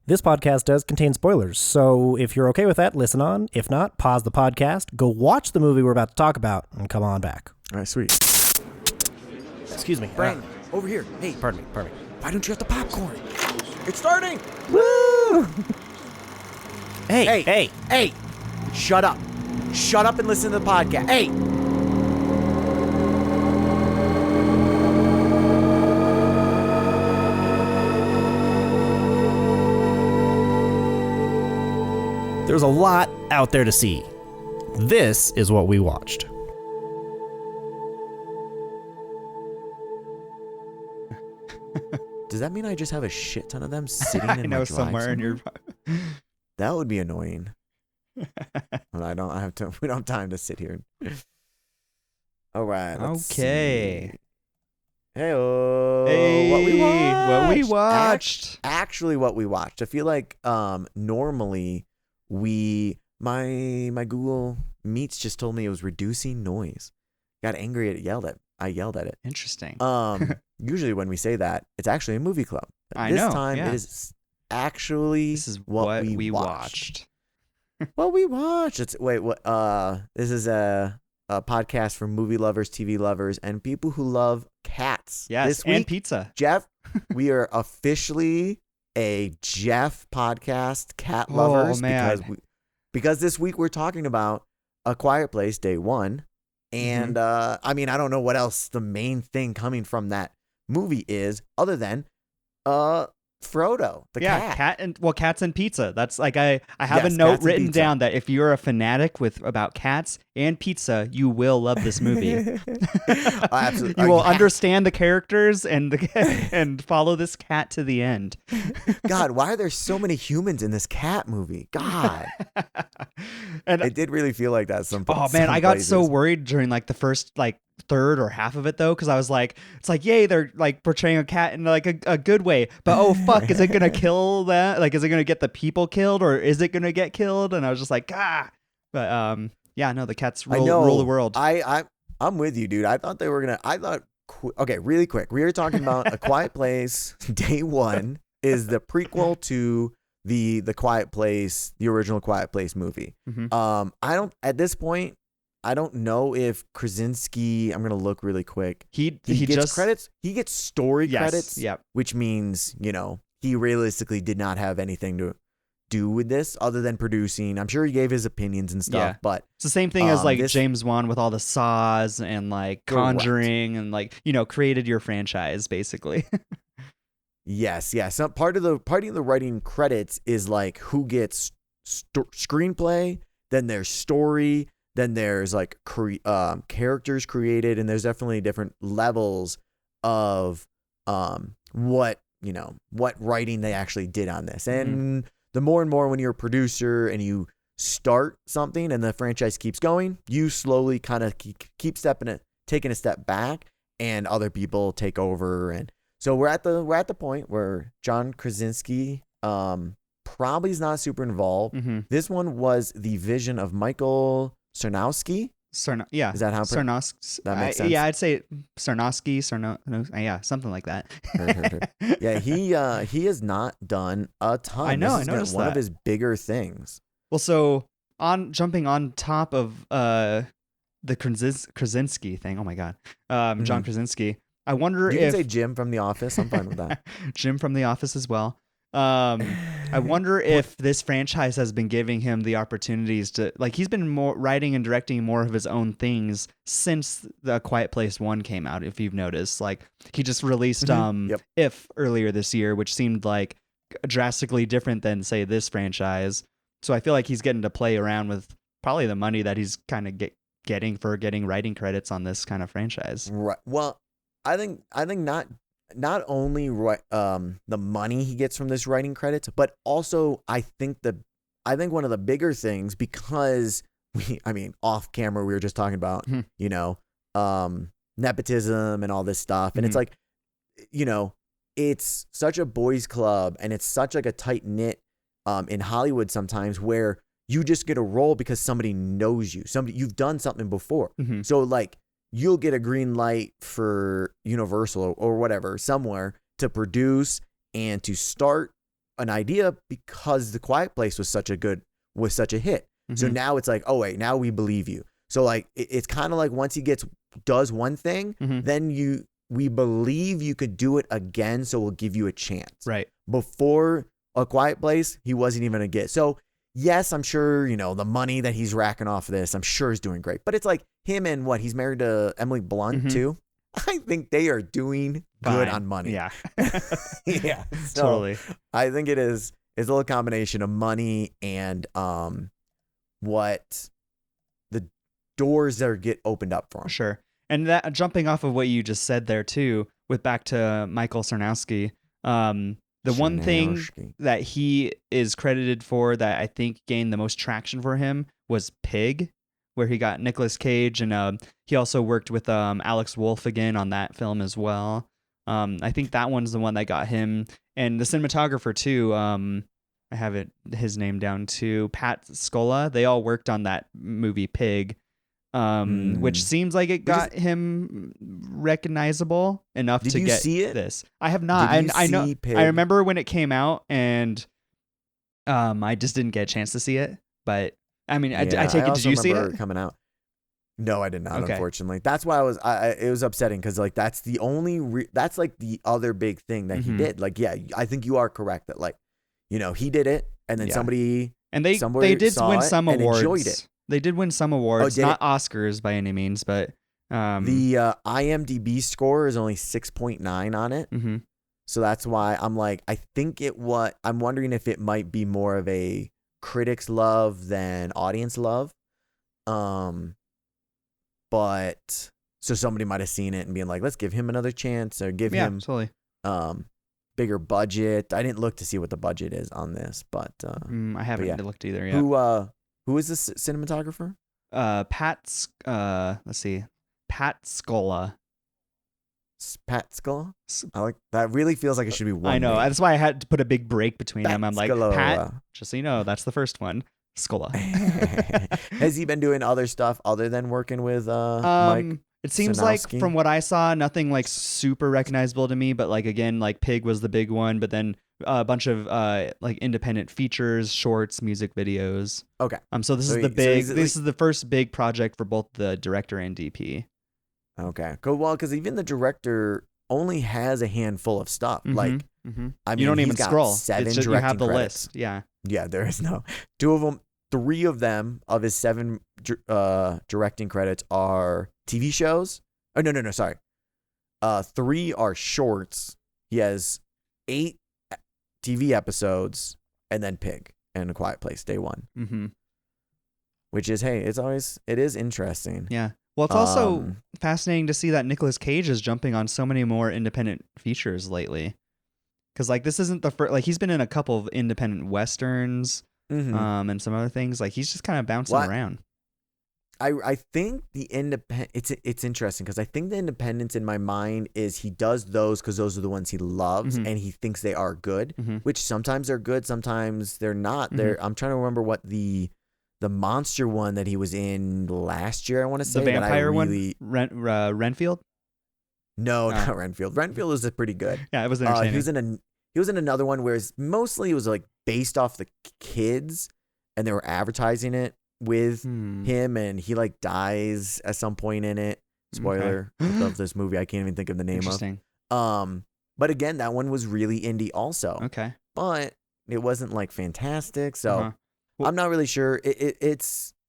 This podcast does contain spoilers, so if you're okay with that, listen on. If not, pause the podcast, go watch the movie we're about to talk about, and come on back. All right, sweet. Excuse me. Brandon, over here. Hey, Pardon me. why don't you have the popcorn? It's starting! Woo! Hey! Hey! Shut up. Shut up and listen to the podcast. Hey! There's a lot out there to see. This is what we watched. Does that mean I just have a shit ton of them sitting in my drive somewhere in your... That would be annoying. But we don't have time to sit here. All right. Okay. Hey, what we watched. Actually, what we watched. I feel like normally my Google Meets just told me it was reducing noise. Got angry at it. I yelled at it. Interesting. Usually when we say that, it's actually a movie club. But this time it is actually what we watched. What we watched. This is a podcast for movie lovers, TV lovers, and people who love cats. Yes, this week, and pizza. Jeff, we are officially a Jeff podcast, cat lovers. Oh, man. Because this week we're talking about A Quiet Place Day 1. And I don't know what else the main thing coming from that movie is other than Frodo, the cat. Cats and pizza. That's like I have a note written down that if you're a fanatic about cats and pizza, you will love this movie. Absolutely. You will understand the characters and follow this cat to the end. God, why are there so many humans in this cat movie? God. And it did really feel like that at some point. Oh man, I got so worried during like the first third or half of it though, because I was like, it's like, yay, they're like portraying a cat in like a good way, but oh fuck, is it gonna kill that? Like, is it gonna get the people killed or is it gonna get killed? And I was just like, but yeah, no, the cats rule the world. I'm with you, dude. I thought they were gonna. Okay, really quick. We were talking about A Quiet Place. Day 1 is the prequel to the Quiet Place, the original Quiet Place movie. At this point, I don't know if Krasinski. I'm gonna look really quick. He gets just credits. He gets story credits. Yep. Which means he realistically did not have anything to do with this other than producing. I'm sure he gave his opinions and stuff, but it's the same thing as like James Wan with all the Saws and like Conjuring and like created your franchise basically. Yes. So part of the writing credits is like who gets screenplay, then there's story, then there's like characters created, and there's definitely different levels of what writing they actually did on this. And the more and more when you're a producer and you start something and the franchise keeps going, you slowly kind of keep taking a step back, and other people take over. And so we're at the point where John Krasinski probably is not super involved. This one was the vision of Michael Sarnoski. Is that how Sarnoski? That makes sense. Yeah, I'd say Sarnoski. Yeah, something like that. Yeah, he has not done a ton. I know. I noticed one of his bigger things. Well, so jumping on top of the Krasinski thing. Oh my God, John Krasinski. I wonder you can say Jim from The Office. I'm fine with that. Jim from The Office as well. I wonder if this franchise has been giving him the opportunities to, like, he's been more writing and directing more of his own things since The Quiet Place 1 came out, if you've noticed. Like, he just released If earlier this year, which seemed like drastically different than, say, this franchise. So I feel like he's getting to play around with probably the money that he's kind of getting for getting writing credits on this kind of franchise. Right. Well, I think not only the money he gets from this writing credits, but also I think one of the bigger things, because off camera we were just talking about nepotism and all this stuff, and it's like it's such a boys club, and it's such like a tight knit in Hollywood sometimes, where you just get a role because somebody knows you, you've done something before. So like, you'll get a green light for Universal or whatever somewhere to produce and to start an idea because The Quiet Place was such a hit. So now it's like, oh wait, now we believe you. So like it's kind of like once he does one thing, then we believe you could do it again, so we'll give you a chance. Right. Before A Quiet Place, he wasn't even gonna get. So yes, I'm sure, the money that he's racking off this, I'm sure is doing great. But it's like him and he's married to Emily Blunt too. I think they are doing good on money. Yeah. Yeah. So Totally. I think it's a little combination of money and what the doors that get opened up for him. Sure. And that jumping off of what you just said there too, with back to Michael Sarnoski, the one thing that he is credited for that I think gained the most traction for him was Pig, where he got Nicolas Cage, and he also worked with Alex Wolff again on that film as well. I think that one's the one that got him, and the cinematographer too. I have his name down too, Pat Scola. They all worked on that movie Pig, which seems like it got him recognizable enough to get see it? This. I have not. I know. Pig? I remember when it came out, and I just didn't get a chance to see it. But I mean, I take it. Did you see it coming out? No, I did not. Okay. Unfortunately, that's why it was upsetting because like that's the only that's like the other big thing that he did. Like, yeah, I think you are correct that like, he did it, and then somebody and they did win some awards. Enjoyed it. They did win some awards, not Oscars by any means, but the IMDb score is only 6.9 on it. So that's why I'm like, I think I'm wondering if it might be more of a critics love than audience love. But so somebody might have seen it and being like, let's give him another chance or give him totally. Bigger budget. I didn't look to see what the budget is on this, but I haven't looked either yet. Who is this cinematographer? Let's see. Pat Scola. Pat Scola? I like that. Really feels like it should be one. I know. name. That's why I had to put a big break between them. I'm like, Scola. Pat, just so you know, that's the first one. Scola. Has he been doing other stuff other than working with Mike? It seems Sarnoski? like from what I saw, nothing like super recognizable to me, but like again, like Pig was the big one, but then a bunch of like independent features, shorts, music videos. Okay. So this is the big. This is the first big project for both the director and DP. Okay. Go well, because even the director only has a handful of stuff. Like, I mean, you don't even he's got scroll. 7 It's just, directing you have the credits. list. Yeah. Yeah, there is no 2 of them. 3 of them of his 7 directing credits are TV shows. Oh no, sorry. 3 are shorts. He has 8 TV episodes, and then Pig and A Quiet Place, day 1. Which is, hey, it is interesting. Yeah. Well, it's also fascinating to see that Nicolas Cage is jumping on so many more independent features lately. Because like this isn't the first. Like he's been in a couple of independent westerns, and some other things. Like he's just kind of bouncing around. I think the independent. It's interesting because I think the independence in my mind is he does those because those are the ones he loves and he thinks they are good. Which sometimes they're good, sometimes they're not. I'm trying to remember what the monster one that he was in last year. I want to say the vampire one. Renfield. No, not Renfield. Renfield was pretty good. Yeah, it was entertaining. He was in another one where mostly it was like based off the kids, and they were advertising it with him, and he like dies at some point in it. Spoiler of this movie, I can't even think of the name of. But again, that one was really indie also. Okay, but it wasn't like fantastic, so I'm not really sure.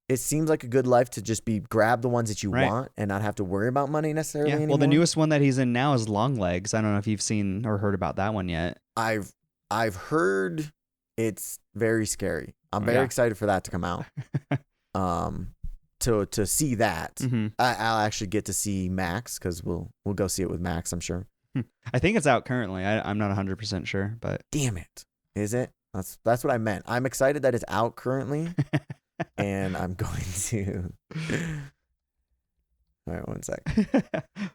It seems like a good life to just grab the ones that you want and not have to worry about money necessarily anymore. Well, the newest one that he's in now is Longlegs. I don't know if you've seen or heard about that one yet. I've heard it's very scary. I'm very excited for that to come out. To see that, I'll actually get to see Max because we'll go see it with Max, I'm sure. I think it's out currently. I'm not 100% sure, but damn it, is it? That's what I meant. I'm excited that it's out currently. And I'm going to. All right, 1 sec. I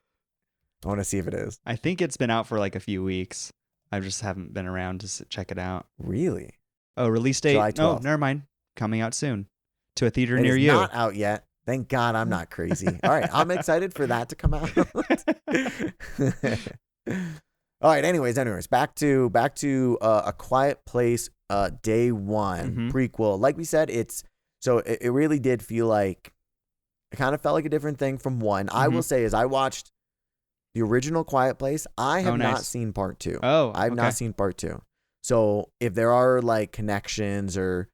want to see if it is. I think it's been out for like a few weeks. I just haven't been around to check it out. Really? Oh, release date? July 12th. Oh, never mind. Coming out soon to a theater near It's you. Not out yet. Thank God I'm not crazy. All right, I'm excited for that to come out. All right. Anyways, back to A Quiet Place, day one prequel. Like we said, it really did feel like it kind of felt like a different thing from one. I will say, as I watched the original Quiet Place, I have not seen part two. I've not seen part two. So if there are like connections or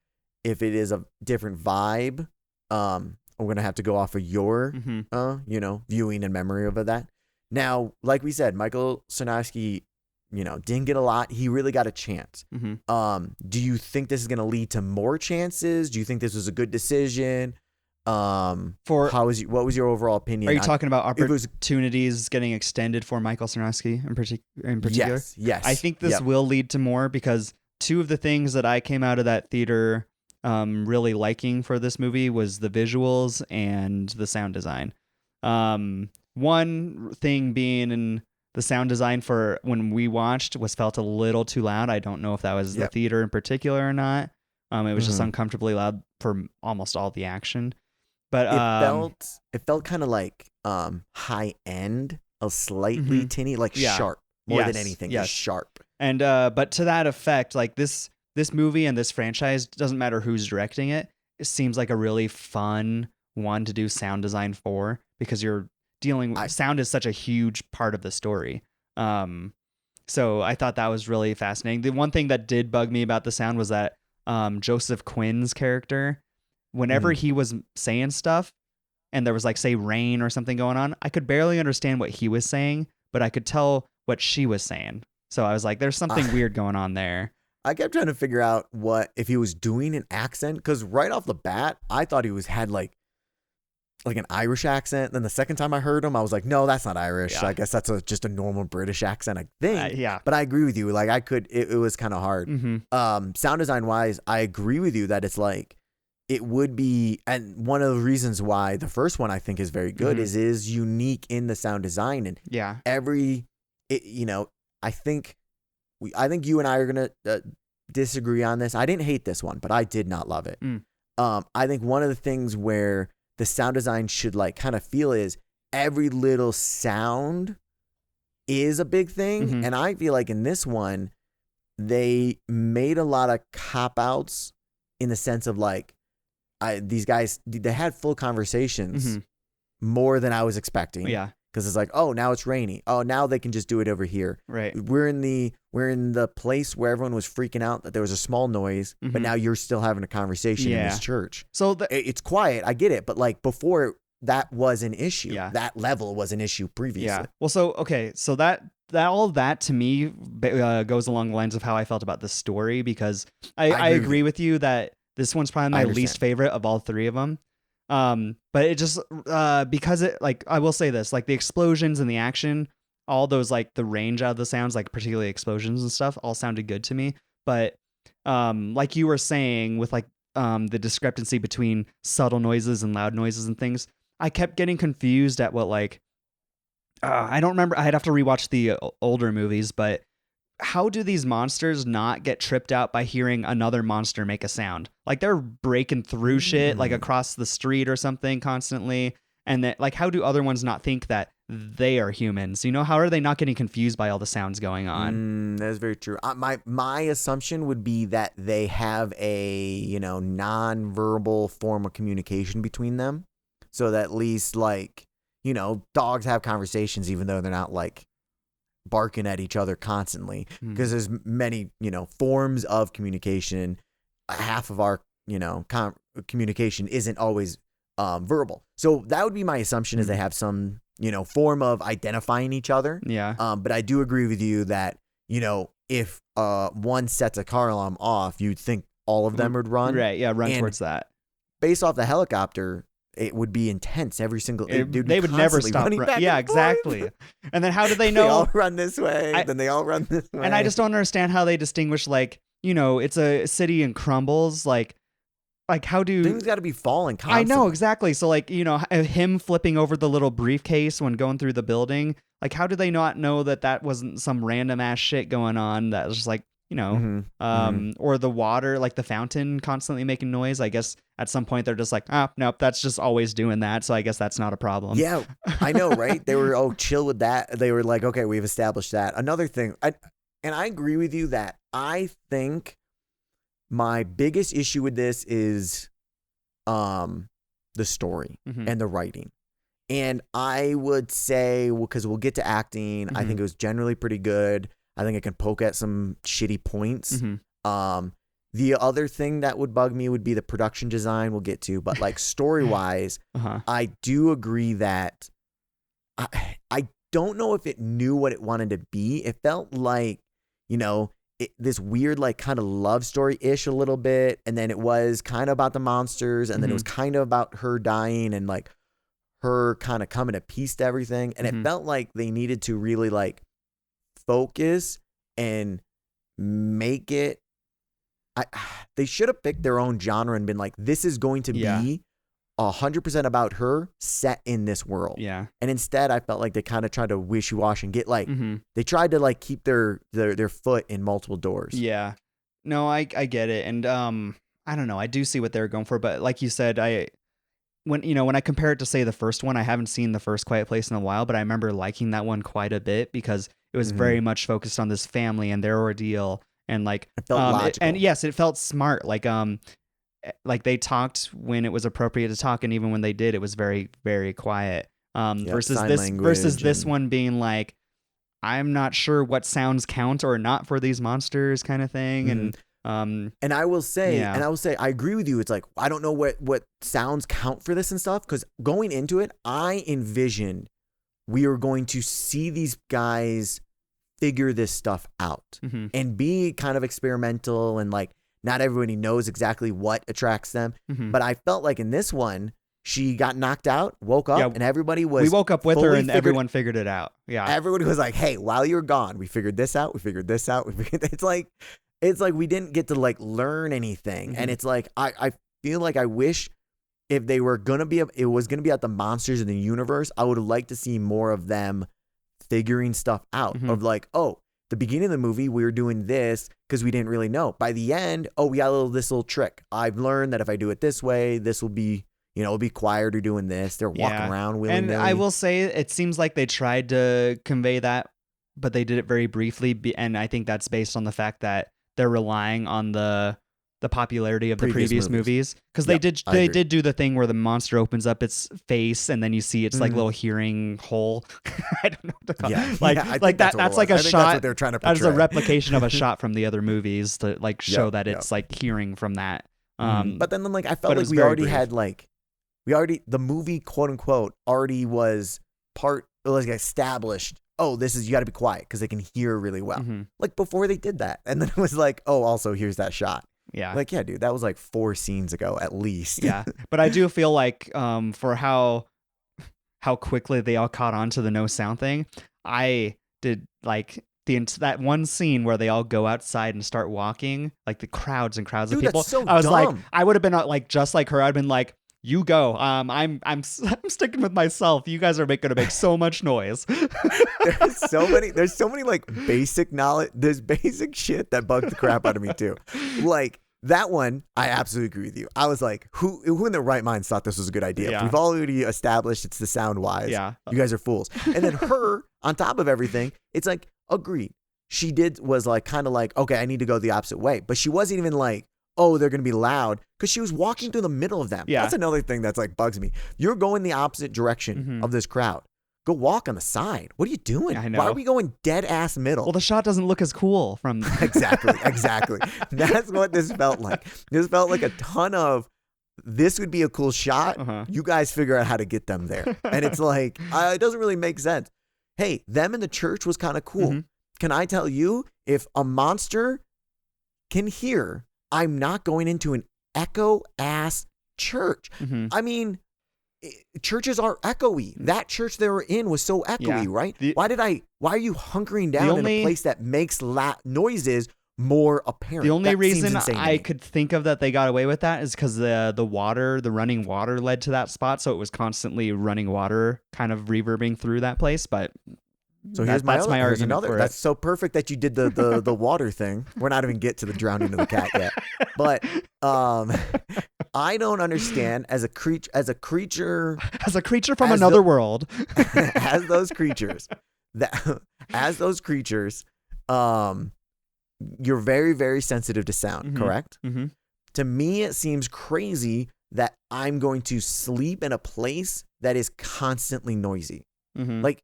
if it is a different vibe, I'm gonna have to go off of your viewing and memory of that. Now, like we said, Michael Sarnoski, didn't get a lot. He really got a chance. Do you think this is gonna lead to more chances? Do you think this was a good decision? What was your overall opinion? Are you talking about opportunities getting extended for Michael Sarnoski in particular? Yes. I think this will lead to more because two of the things that I came out of that theater really liking for this movie was the visuals and the sound design. One thing being in the sound design for when we watched felt a little too loud. I don't know if that was the theater in particular or not. It was just uncomfortably loud for almost all the action. But it felt kind of like high end, a slightly tinny, like sharp more than anything. Just sharp. And but to that effect, like this movie and this franchise, doesn't matter who's directing it, it seems like a really fun one to do sound design for, because you're dealing with sound is such a huge part of the story. So I thought that was really fascinating. The one thing that did bug me about the sound was that Joseph Quinn's character, whenever he was saying stuff and there was like, say, rain or something going on, I could barely understand what he was saying, but I could tell what she was saying. So I was like, there's something weird going on there. I kept trying to figure out if he was doing an accent, because right off the bat, I thought he had like an Irish accent. Then the second time I heard him, I was like, no, that's not Irish. I guess that's just a normal British accent, I think. But I agree with you. Like it was kind of hard. Sound design wise, I agree with you that it's like, it would be, and one of the reasons why the first one I think is very good is unique in the sound design, and I think you and I are gonna disagree on this. I didn't hate this one, but I did not love it. I think one of the things where the sound design should like kind of feel is every little sound is a big thing, and I feel like in this one they made a lot of cop outs in the sense of like, these guys, they had full conversations more than I was expecting. Yeah. Because it's like, oh, now it's rainy. Oh, now they can just do it over here. Right. We're in the place where everyone was freaking out that there was a small noise, but now you're still having a conversation in this church. So it's quiet. I get it. But like before, that was an issue. Yeah. That level was an issue previously. Yeah. Well, so that all of that to me goes along the lines of how I felt about the story, because I agree with you that this one's probably my least favorite of all three of them. But it just, because it, like, I will say this, like the explosions and the action, all those, like the range out of the sounds, like particularly explosions and stuff, all sounded good to me. But, like you were saying with like, the discrepancy between subtle noises and loud noises and things, I kept getting confused at what, like, I don't remember. I'd have to rewatch the older movies, but how do these monsters not get tripped out by hearing another monster make a sound? Like they're breaking through shit like across the street or something constantly. And that, like, how do other ones not think that they are humans? How are they not getting confused by all the sounds going on? That's very true. My assumption would be that they have a, non-verbal form of communication between them. So that at least like, dogs have conversations even though they're not like barking at each other constantly, because there's many, forms of communication. Half of our, communication isn't always verbal. So that would be my assumption, is they have some, form of identifying each other. Yeah. But I do agree with you that, if one sets a car alarm off, you'd think all of them would run. Right. Yeah. Run towards that. Based off the helicopter, it would be intense every single. They would never stop. Yeah, exactly. And then how do they know? They all run this way. Then they all run this way. And I just don't understand how they distinguish. Like, it's a city in crumbles. Like how do things got to be falling constantly? I know exactly. So like, him flipping over the little briefcase when going through the building. Like, how do they not know that wasn't some random ass shit going on? That was just like you know, or the water, like the fountain constantly making noise. I guess at some point they're just like, nope, that's just always doing that. So I guess that's not a problem. Yeah, I know, right? They were chill with that. They were like, okay, we've established that. Another thing, and I agree with you that I think my biggest issue with this is the story and the writing. And I would say, because we'll get to acting, I think it was generally pretty good. I think I can poke at some shitty points. The other thing that would bug me would be the production design we'll get to. But like story-wise, I do agree that I don't know if it knew what it wanted to be. It felt like, you know, this weird like kind of love story-ish a little bit. And then it was kind of about the monsters. And then it was kind of about her dying and like her kind of coming to peace to everything. And it felt like they needed to really like focus and make it. They should have picked their own genre and been like, this is going to be 100% about her set in this world. Yeah. And instead I felt like they kind of tried to wishy-wash and get like, they tried to like keep their foot in multiple doors. Yeah. No, I get it. And I don't know. I do see what they're going for, but like you said, when I compare it to say the first one, I haven't seen the first Quiet Place in a while, but I remember liking that one quite a bit because it was very much focused on this family and their ordeal, and like it felt logical. And yes, it felt smart. Like they talked when it was appropriate to talk, and even when they did, it was very, very quiet. Versus this one being like, I'm not sure what sounds count or not for these monsters, kind of thing, and I will say, I agree with you. It's like, I don't know what sounds count for this and stuff. Cause going into it, I envisioned we were going to see these guys figure this stuff out and be kind of experimental. And like, not everybody knows exactly what attracts them. But I felt like in this one, she got knocked out, woke up, and everybody was. We woke up with her, and everyone figured it out. Yeah, everybody was like, "Hey, while you're gone, we figured this out. We figured this out. It's like we didn't get to like learn anything, and it's like I feel like I wish if they were gonna be it was gonna be at the monsters in the universe, I would have liked to see more of them figuring stuff out. Of like, oh, the beginning of the movie we were doing this because we didn't really know. By the end, oh, we got this little trick. I've learned that if I do it this way, this will be. You know, it'll be quieter doing this. They're walking around willy-nilly. And I will say, it seems like they tried to convey that, but they did it very briefly. And I think that's based on the fact that they're relying on the popularity of the previous movies. Because they did do the thing where the monster opens up its face and then you see its like little hearing hole. I don't know what to call it. Like that. That's like a shot. That's what they're trying to portray. That is a replication of a shot from the other movies to like show that it's like hearing from that. But then like I felt like we already had like. The movie, quote unquote, already was established. Oh, you got to be quiet because they can hear really well. Like before they did that. And then it was like, oh, also here's that shot. Yeah. Like, yeah, dude, that was like 4 scenes ago at least. Yeah. But I do feel like for how quickly they all caught on to the no sound thing, I did like that one scene where they all go outside and start walking, like the crowds and crowds of people. That's so I was dumb. like, I would have been like, just like her, I'd been like, you go. I'm sticking with myself. You guys are going to make so much noise. There's so many like basic knowledge. There's basic shit that bugged the crap out of me too. Like that one, I absolutely agree with you. I was like, who in their right mind thought this was a good idea? Yeah. We've already established it's the sound wise. Yeah. You guys are fools. And then her, on top of everything, it's like, agreed. She was like, kind of like, okay, I need to go the opposite way. But she wasn't even like, oh, they're going to be loud, because she was walking through the middle of them. Yeah. That's another thing that's like bugs me. You're going the opposite direction of this crowd. Go walk on the side. What are you doing? I know. Why are we going dead ass middle? Well, the shot doesn't look as cool from Exactly. That's what this felt like. This felt like a ton of, this would be a cool shot. You guys figure out how to get them there. And it's like, it doesn't really make sense. Hey, them in the church was kind of cool. Can I tell you, if a monster can hear, I'm not going into an echo ass church. I mean, churches are echoey. That church they were in was so echoey, right? Why are you hunkering down in a place that makes noises more apparent? The only reason I could think of that they got away with that is because the running water led to that spot. So it was constantly running water kind of reverbing through that place. But So here's my argument another. for That's it. so perfect that you did the water thing. We're not even get to the drowning of the cat yet. But I don't understand as a creature from another world. as those creatures, you're very, very sensitive to sound, correct? Mm-hmm. To me, it seems crazy that I'm going to sleep in a place that is constantly noisy. Mm-hmm. Like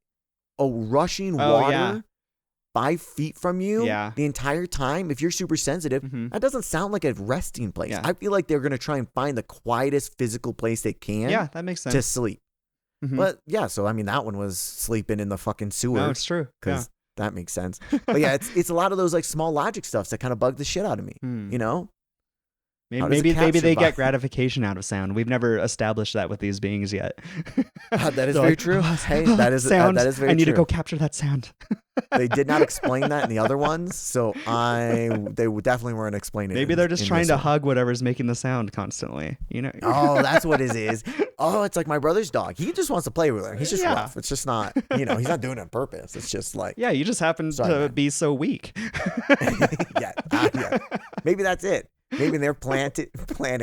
a rushing water 5 feet from you the entire time. If you're super sensitive, that doesn't sound like a resting place. Yeah. I feel like they're going to try and find the quietest physical place they can Yeah, that makes sense. to sleep. But yeah, so I mean, that one was sleeping in the fucking sewer. No, it's true. Because that makes sense. But yeah, it's a lot of those like small logic stuffs that kind of bug the shit out of me. You know? Maybe they get gratification out of sound. We've never established that with these beings yet. That is very true. Hey, that is sound. That is very true. I need to go capture that sound. They did not explain that in the other ones, so they definitely weren't explaining. Maybe they're just trying to hug whatever's making the sound constantly. You know? Oh, that's what it is. Oh, it's like my brother's dog. He just wants to play with her. He's just rough. It's just not. He's not doing it on purpose. It's just like you just happen to be so weak. yeah. Maybe that's it. Maybe in their planet,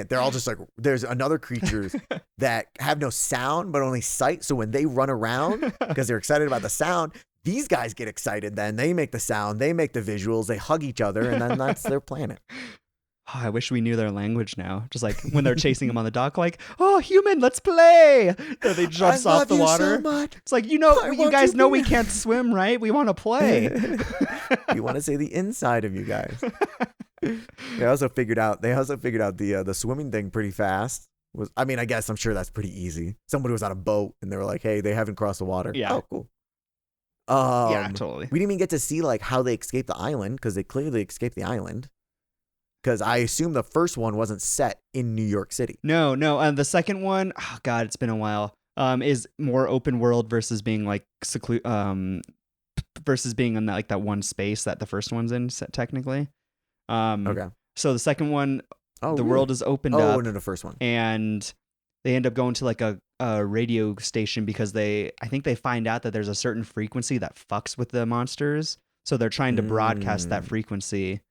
they're all just like, there's another creatures that have no sound, but only sight. So when they run around, because they're excited about the sound, these guys get excited. Then they make the sound, they make the visuals, they hug each other, and then that's their planet. Oh, I wish we knew their language now. Just like when they're chasing them on the dock, like, oh, human, let's play. And they jumps off the water. So much. It's like, you guys know we can't swim, right? We want to play. We want to say the inside of you guys. They also figured out the swimming thing pretty fast. I guess I'm sure that's pretty easy. Somebody was on a boat and they were like, hey, they haven't crossed the water. Yeah. Oh, cool. Yeah, totally. We didn't even get to see like how they escaped the island, because they clearly escaped the island. Because I assume the first one wasn't set in New York City. No. The second one, oh God, it's been a while. Is more open world versus being like versus being in that one space that the first one's in technically. Okay. So the second one, really? World is opened up. Oh, no, the first one. And they end up going to like a radio station because I think they find out that there's a certain frequency that fucks with the monsters. So they're trying to broadcast that frequency.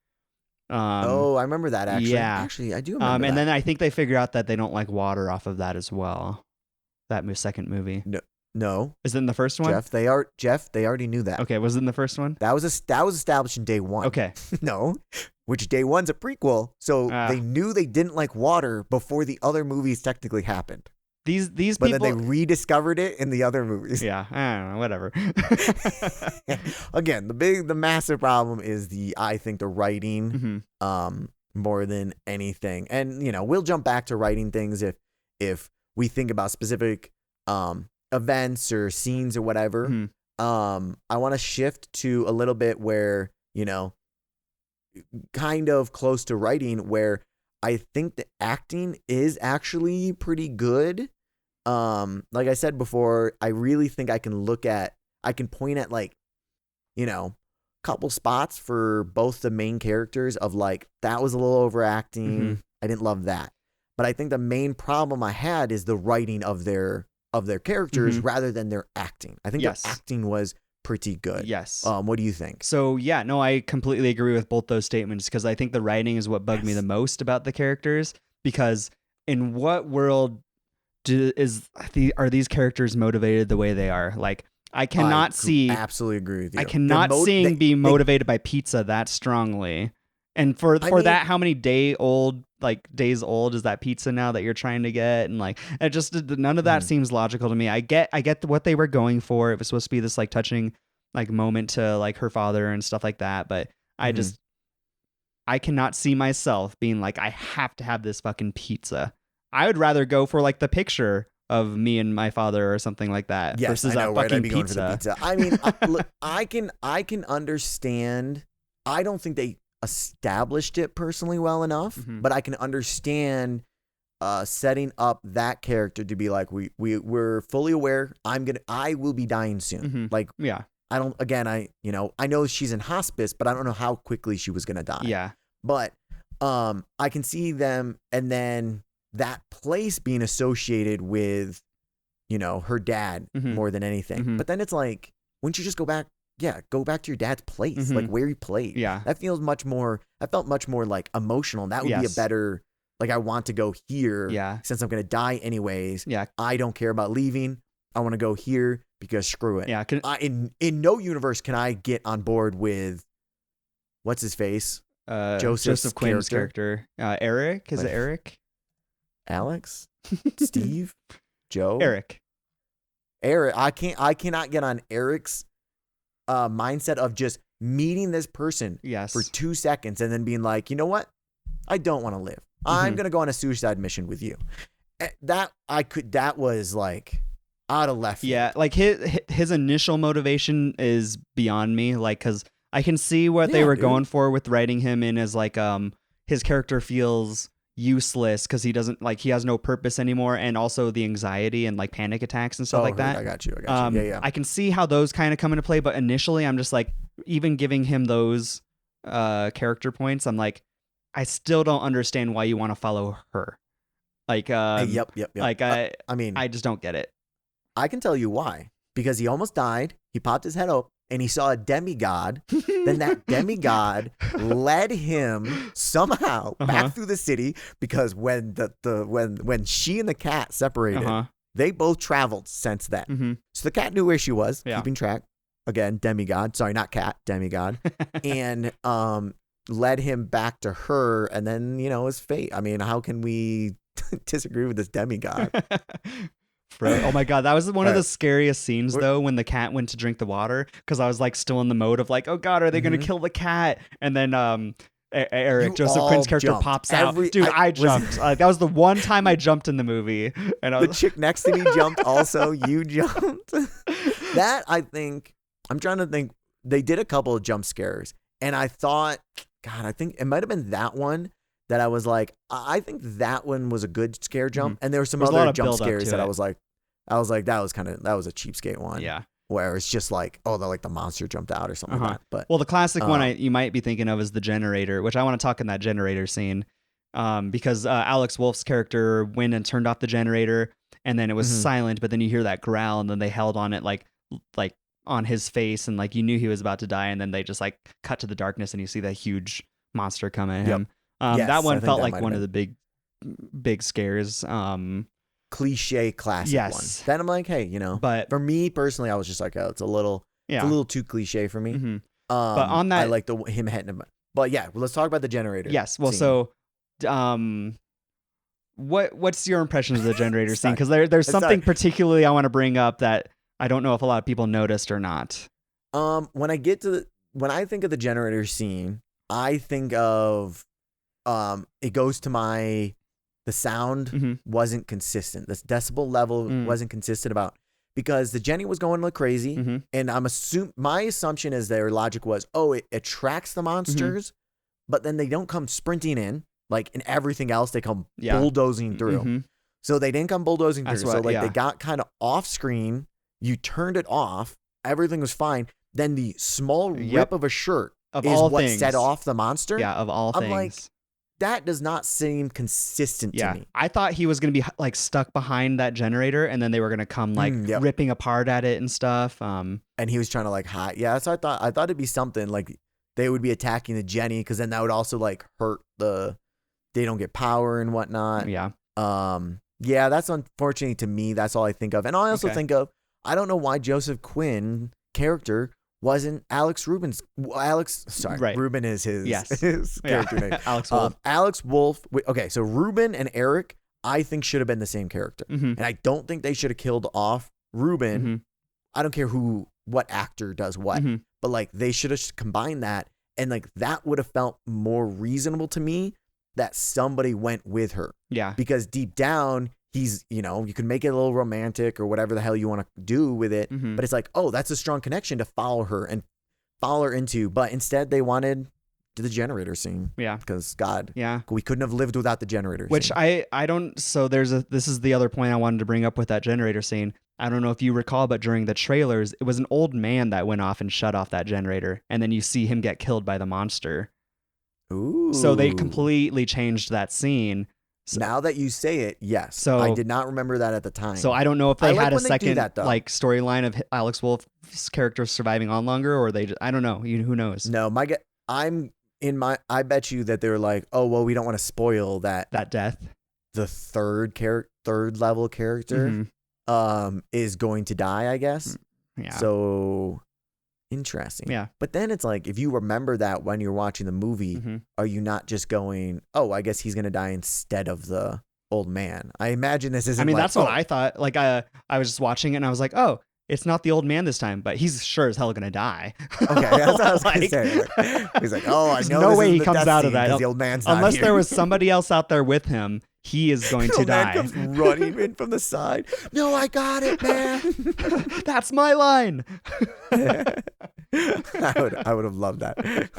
I remember that actually. Yeah. Actually, I do remember and that. then I think they figure out that they don't like water off of that as well. That second movie. No. Is it in the first one? Jeff, they already knew that. Okay, was it in the first one? That was established in day one. Okay. No, which day one's a prequel, so they knew they didn't like water before the other movies technically happened. These but people, then they rediscovered it in the other movies. Yeah, I don't know, whatever. Again, the massive problem is I think the writing, more than anything. And we'll jump back to writing things if we think about specific events or scenes or whatever. I want to shift to a little bit where kind of close to writing, where I think the acting is actually pretty good. Like I said before, I really think I can point at couple spots for both the main characters of like, that was a little overacting. I didn't love that. But I think the main problem I had is the writing of their characters rather than their acting. I think their acting was pretty good. Yes. What do you think? So yeah, no, I completely agree with both those statements, because I think the writing is what bugged me the most about the characters, because in what world are these characters motivated the way they are? Like, I cannot absolutely agree with you. I cannot be motivated by pizza that strongly. And for that, how many days old is that pizza now that you're trying to get? And like, it just, none of that seems logical to me. I get what they were going for. It was supposed to be this like touching like moment to like her father and stuff like that. But I cannot see myself being like, I have to have this fucking pizza. I would rather go for like the picture of me and my father or something like that versus a fucking pizza. I mean, I can understand. I don't think they established it personally well enough, but I can understand setting up that character to be like, we're fully aware I will be dying soon. Like, yeah, I don't, again, I know she's in hospice, but I don't know how quickly she was gonna die. Yeah, but I can see them, and then that place being associated with her dad more than anything. But then it's like, wouldn't you just go back go back to your dad's place, like where he played. Yeah. That feels much more, I felt much more like emotional. And that would be a better, like, I want to go here since I'm going to die anyways. Yeah. I don't care about leaving. I want to go here because screw it. Yeah. In no universe can I get on board with, what's his face? Joseph Quinn's character. Eric? Is it Eric? Alex? Steve? Joe? Eric. I cannot get on Eric's mindset of just meeting this person for 2 seconds and then being like, you know what? I don't want to live. I'm going to go on a suicide mission with you. That was like out of left field. Yeah, like his initial motivation is beyond me, like, because I can see what they were going for with writing him in as like his character feels useless because he doesn't, like, he has no purpose anymore, and also the anxiety and like panic attacks and stuff like that. I got you. Yeah. I can see how those kind of come into play, but initially I'm just like, even giving him those character points, I'm like, I still don't understand why you want to follow her. Like, yep. Like, I mean, I just don't get it. I can tell you why. Because he almost died. He popped his head up and he saw a demigod. Then that demigod led him somehow back through the city, because when when she and the cat separated, they both traveled since then. So the cat knew where she was, keeping track. Again, demigod. Sorry, not cat, demigod. And led him back to her, and then, his fate. I mean, how can we disagree with this demigod? Oh my god, that was one of the scariest scenes though, when the cat went to drink the water, because I was like still in the mode of like, oh god, are they gonna kill the cat? And then Eric, Joseph Quinn's character, pops out. Dude, I jumped. That was the one time I jumped in the movie. And the chick next to me jumped also. You jumped. That, I think, I'm trying to think, they did a couple of jump scares, and I thought, God, I think it might have been that one that I was like, I think that one was a good scare jump. And there were some other jump scares that I was like, that was a cheapskate one. Yeah. Where it's just like, the monster jumped out or something like that. But well, the classic one you might be thinking of is the generator, which I want to talk in that generator scene. Because Alex Wolff's character went and turned off the generator, and then it was silent, but then you hear that growl, and then they held on it like on his face, and like you knew he was about to die, and then they just like cut to the darkness and you see that huge monster come at him. Yes, that one felt like one of the big scares. Cliche classic one. Then I'm like, hey, but for me personally, I was just like, oh, it's a little too cliche for me. But on that, I like him hitting him. But yeah, let's talk about the generator. Yes. Well, scene. So, what's your impressions of the generator scene? Because there's something particularly I want to bring up that I don't know if a lot of people noticed or not. When I think of the generator scene, I think of it goes to the sound wasn't consistent. This decibel level wasn't consistent because the Jenny was going like crazy, and my assumption is their logic was, it attracts the monsters, but then they don't come sprinting in like in everything else. They come bulldozing through. So they didn't come bulldozing through. So they got kind of off screen. You turned it off. Everything was fine. Then the small rip of a shirt is what set off the monster. Yeah, of all things. I'm like, that does not seem consistent to me. I thought he was going to be like stuck behind that generator, and then they were going to come like ripping apart at it and stuff. And he was trying to like hide. Yeah, that's what I thought. I thought it'd be something like they would be attacking the Jenny, because then that would also like hurt they don't get power and whatnot. Yeah. Yeah, that's unfortunate to me. That's all I think of. And I also think of, I don't know why Joseph Quinn character wasn't Alex Rubin's. Ruben is his character name. Alex Wolff. Alex Wolff. Okay, so Ruben and Eric, I think, should have been the same character, and I don't think they should have killed off Ruben. I don't care what actor does what, but like they should have combined that, and like that would have felt more reasonable to me that somebody went with her. Yeah, because deep down, he's, you can make it a little romantic or whatever the hell you want to do with it. But it's like, that's a strong connection to follow her into. But instead they wanted the generator scene. Yeah. Because God. Yeah. We couldn't have lived without the generator Which scene. I don't. So this is the other point I wanted to bring up with that generator scene. I don't know if you recall, but during the trailers, it was an old man that went off and shut off that generator. And then you see him get killed by the monster. Ooh. So they completely changed that scene. Now that you say it, yes. So I did not remember that at the time. So I don't know if they had a when they do second that, though. like storyline of Alex Wolff's character surviving on longer, or they just, I don't know. Who knows? No, I bet you that they were like, oh well, we don't want to spoil that death. The third level character is going to die, I guess. Yeah. So interesting. Yeah. But then it's like, if you remember that when you're watching the movie, are you not just going, oh, I guess he's going to die instead of the old man? I imagine this isn't. I mean, that's what I thought. Like, I was just watching it and I was like, oh, it's not the old man this time, but he's sure as hell gonna die. Okay, that's what I was gonna say. He's like, oh, I know. No way he comes out of that. The old man's not unless here. there was somebody else out there with him. He is going to die. The old man comes running in from the side. No, I got it, man. That's my line. I would have loved that.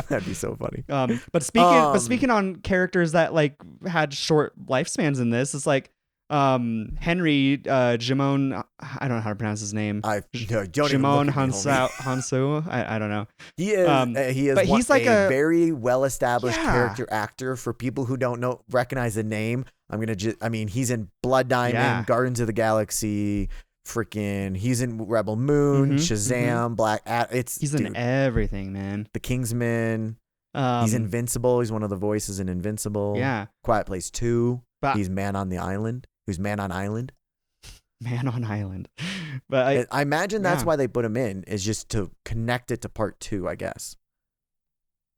That'd be so funny. But speaking on characters that like had short lifespans in this, it's like Henry Jimon, I don't know how to pronounce his name. Jimon Hansu. I don't know. He is but he's like a very well established character actor. For people who don't recognize the name, he's in Blood Diamond, Guardians of the Galaxy, he's in Rebel Moon, Shazam, Black Adam. He's in everything, man. The Kingsman. He's Invincible. He's one of the voices in Invincible. Yeah. Quiet Place 2. He's Man on the Island. Who's Man on Island? Man on Island. But I imagine that's why they put him in, is just to connect it to part 2, I guess.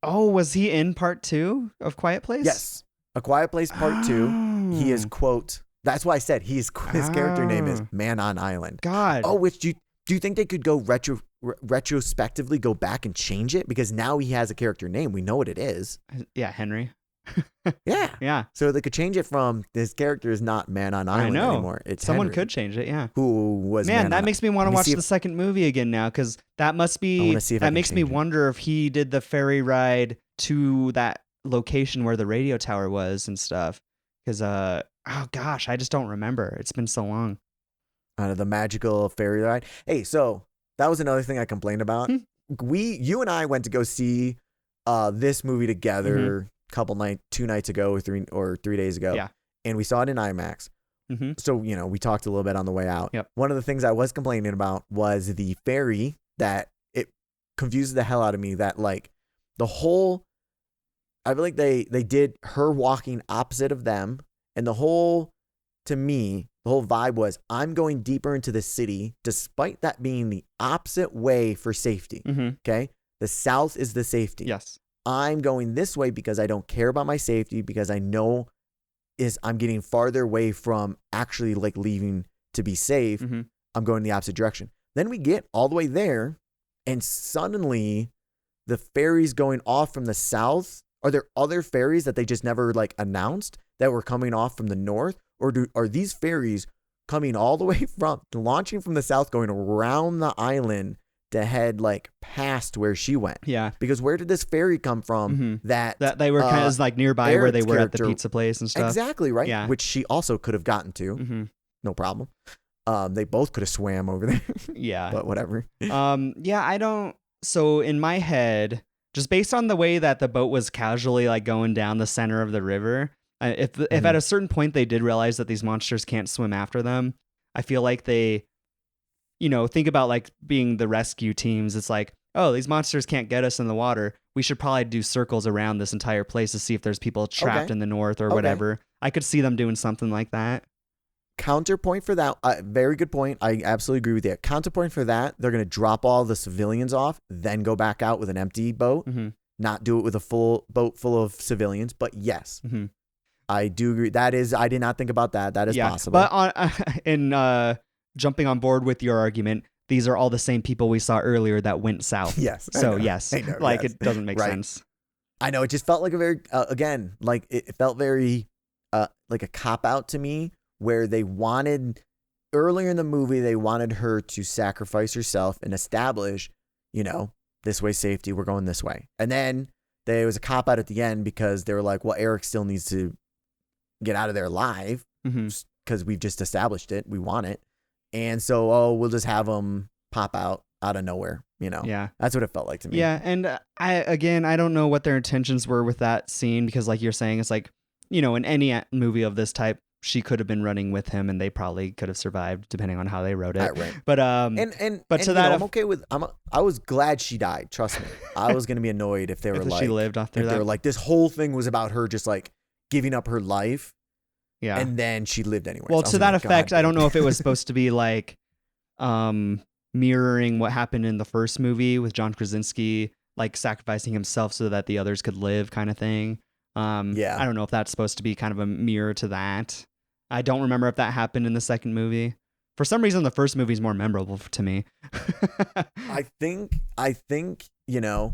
Oh, was he in part 2 of Quiet Place? Yes. A Quiet Place part 2. He is, quote, that's why I said his character name is Man on Island. God. Oh, which do you think they could go retrospectively go back and change it? Because now he has a character name. We know what it is. Yeah, Henry. Yeah. So they could change it from this character is not Man on Island anymore. It's someone Henry, could change it. Yeah. Who was Man that makes me want to watch the second movie again now, because that must be. That makes me wonder if he did the ferry ride to that location where the radio tower was and stuff. Because oh gosh, I just don't remember. It's been so long. The magical ferry ride. Hey, so that was another thing I complained about. You and I went to go see this movie together. 2 nights ago or 3 days ago. Yeah. And we saw it in IMAX. So, we talked a little bit on the way out. Yep. One of the things I was complaining about was the ferry, that it confused the hell out of me, that like I feel like they did her walking opposite of them. And to me, the whole vibe was, I'm going deeper into the city, despite that being the opposite way for safety. Okay. The south is the safety. Yes. I'm going this way because I don't care about my safety, because I know I'm getting farther away from actually like leaving to be safe. I'm going the opposite direction. Then we get all the way there, and suddenly the ferry's going off from the south. Are there other ferries that they just never like announced that were coming off from the north? Or are these ferries coming all the way launching from the south, going around the island to head like past where she went? Yeah. Because where did this ferry come from that they were kind of like nearby where they were at the pizza place and stuff? Exactly, right? Yeah. Which she also could have gotten to. No problem. They both could have swam over there. Yeah. But whatever. I don't. So in my head, just based on the way that the boat was casually like going down the center of the river, if at a certain point they did realize that these monsters can't swim after them, I feel like they, think about like being the rescue teams. It's like, oh, these monsters can't get us in the water. We should probably do circles around this entire place to see if there's people trapped in the north or whatever. I could see them doing something like that. Counterpoint for that, very good point. I absolutely agree with you. Counterpoint for that, they're going to drop all the civilians off, then go back out with an empty boat, not do it with a full boat full of civilians. But yes, I do agree. I did not think about that. That is possible. But jumping on board with your argument, these are all the same people we saw earlier that went south. Yes. So yes, it doesn't make sense. I know. It just felt like a very, again, like it felt very like a cop out to me, where they wanted, earlier in the movie, they wanted her to sacrifice herself and establish, this way safety, we're going this way. And then there was a cop out at the end because they were like, well, Eric still needs to get out of there alive because we've just established it. We want it. And so, we'll just have him pop out of nowhere, Yeah. That's what it felt like to me. Yeah. And I don't know what their intentions were with that scene, because like you're saying, it's like, in any movie of this type, she could have been running with him, and they probably could have survived depending on how they wrote it. Right. But but to that, I'm okay with. I was glad she died. Trust me, I was gonna be annoyed if they were like she lived after if that. they were like this whole thing was about her just like giving up her life. Yeah, and then she lived anyway. Well, to that effect, I don't know if it was supposed to be like mirroring what happened in the first movie with John Krasinski, like sacrificing himself so that the others could live, kind of thing. Yeah, I don't know if that's supposed to be kind of a mirror to that. I don't remember if that happened in the second movie. For some reason, the first movie is more memorable to me. I think it's a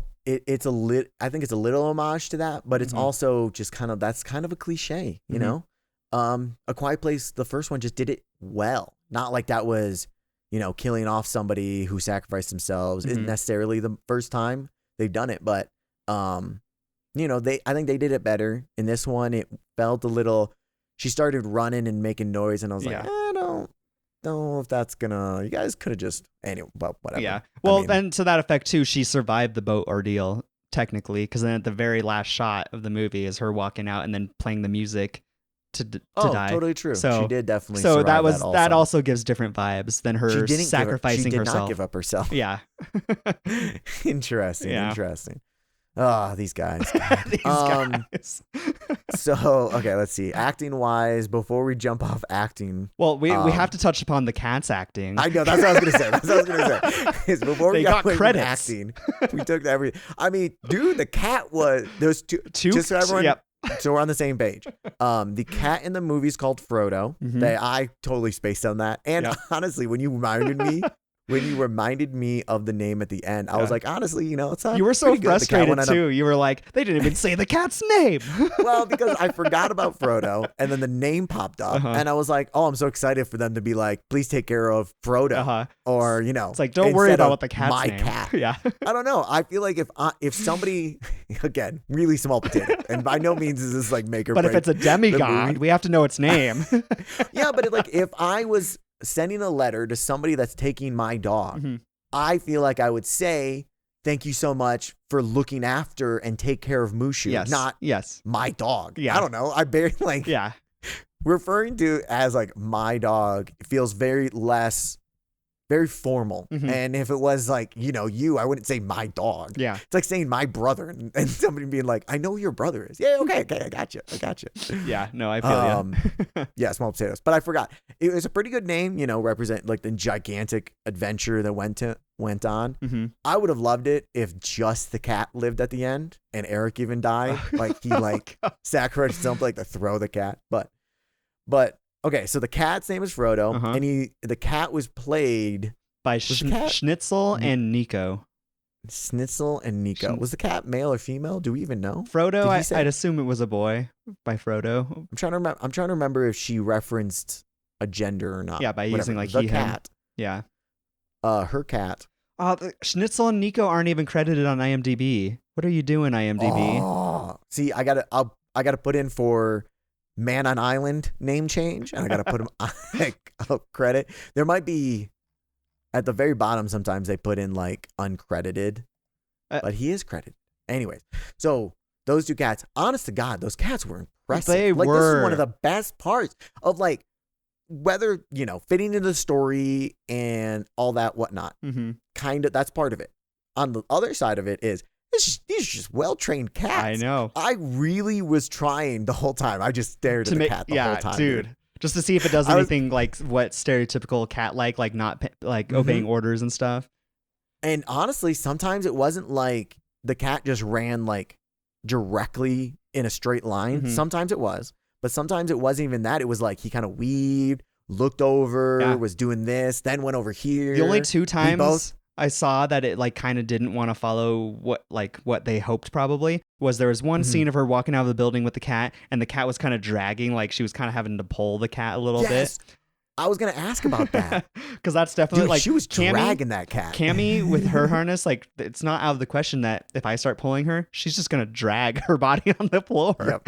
I think it's a little homage to that, but it's also just that's kind of a cliche, you know. A Quiet Place, the first one, just did it well. Not like that was, killing off somebody who sacrificed themselves isn't necessarily the first time they've done it, but I think they did it better. In this one, it felt a little. She started running and making noise, and I was like, I don't know if that's gonna. You guys could have just anyway, but whatever. Yeah. Well, then to that effect too, she survived the boat ordeal technically, because then at the very last shot of the movie is her walking out and then playing the music to die. Totally true. So she did definitely. So survive that also gives different vibes than her sacrificing herself. She did not give up herself. Yeah. Interesting. Yeah. Interesting. Oh, these guys. These guys. So, okay, let's see. Acting wise, before we jump off acting. Well, we have to touch upon the cat's acting. I know, that's what I was going to say. Is before we got credits. Acting, we took everything. I mean, dude, the cat was, there's two just so everyone, yep. So we're on the same page. The cat in the movie is called Frodo. I totally spaced on that. And honestly, when you reminded me of the name at the end, I was like, honestly, it's not. You were so frustrated too. You were like, they didn't even say the cat's name. Well, because I forgot about Frodo, and then the name popped up, and I was like, oh, I'm so excited for them to be like, please take care of Frodo, or it's like, don't worry about what the cat's my name. Cat. Yeah, I don't know. I feel like if somebody, again, really small potato, and by no means is this like make or break. But if it's a demigod, we have to know its name. Yeah, but if I was sending a letter to somebody that's taking my dog, I feel like I would say, thank you so much for looking after and take care of Mushu, not my dog. Yeah. I don't know. I barely referring to as like my dog feels very formal. And if it was like, I wouldn't say my dog. Yeah. It's like saying my brother and somebody being like, I know who your brother is. Yeah, okay, I got you. Yeah, no, I feel you. Yeah, small potatoes. But I forgot. It was a pretty good name, represent like the gigantic adventure that went on. I would have loved it if just the cat lived at the end and Eric even died. Like he sacrificed something like to throw the cat. But okay, so the cat's name is Frodo, and the cat was played by Schnitzel and Nico. Schnitzel and Nico. Was the cat male or female? Do we even know? Frodo, I'd assume it was a boy by Frodo. I'm trying to remember if she referenced a gender or not. Yeah, by using like the he, cat. Him. Yeah. Her cat. Schnitzel and Nico aren't even credited on IMDb. What are you doing, IMDb? Oh, see, I gotta put in for Man on Island name change, and I gotta put him up credit. There might be at the very bottom. Sometimes they put in like uncredited, but he is credited. Anyways, so those two cats, honest to God, those cats were impressive. They were. This is one of the best parts of like whether fitting into the story and all that whatnot. Kind of that's part of it. On the other side of it is. These are just well-trained cats. I know. I really was trying the whole time. I just stared at the cat the whole time. Dude. Just to see if it does anything like what stereotypical cat like not like obeying orders and stuff. And honestly, sometimes it wasn't like the cat just ran like directly in a straight line. Sometimes it was, but sometimes it wasn't even that. It was like he kind of weaved, looked over, was doing this, then went over here. The only two times I saw that it like kind of didn't want to follow what they hoped probably was there was one scene of her walking out of the building with the cat, and the cat was kind of dragging, like she was kind of having to pull the cat a little bit. I was gonna ask about that because that's definitely like she was dragging that cat. Cammy with her harness, like it's not out of the question that if I start pulling her, she's just gonna drag her body on the floor.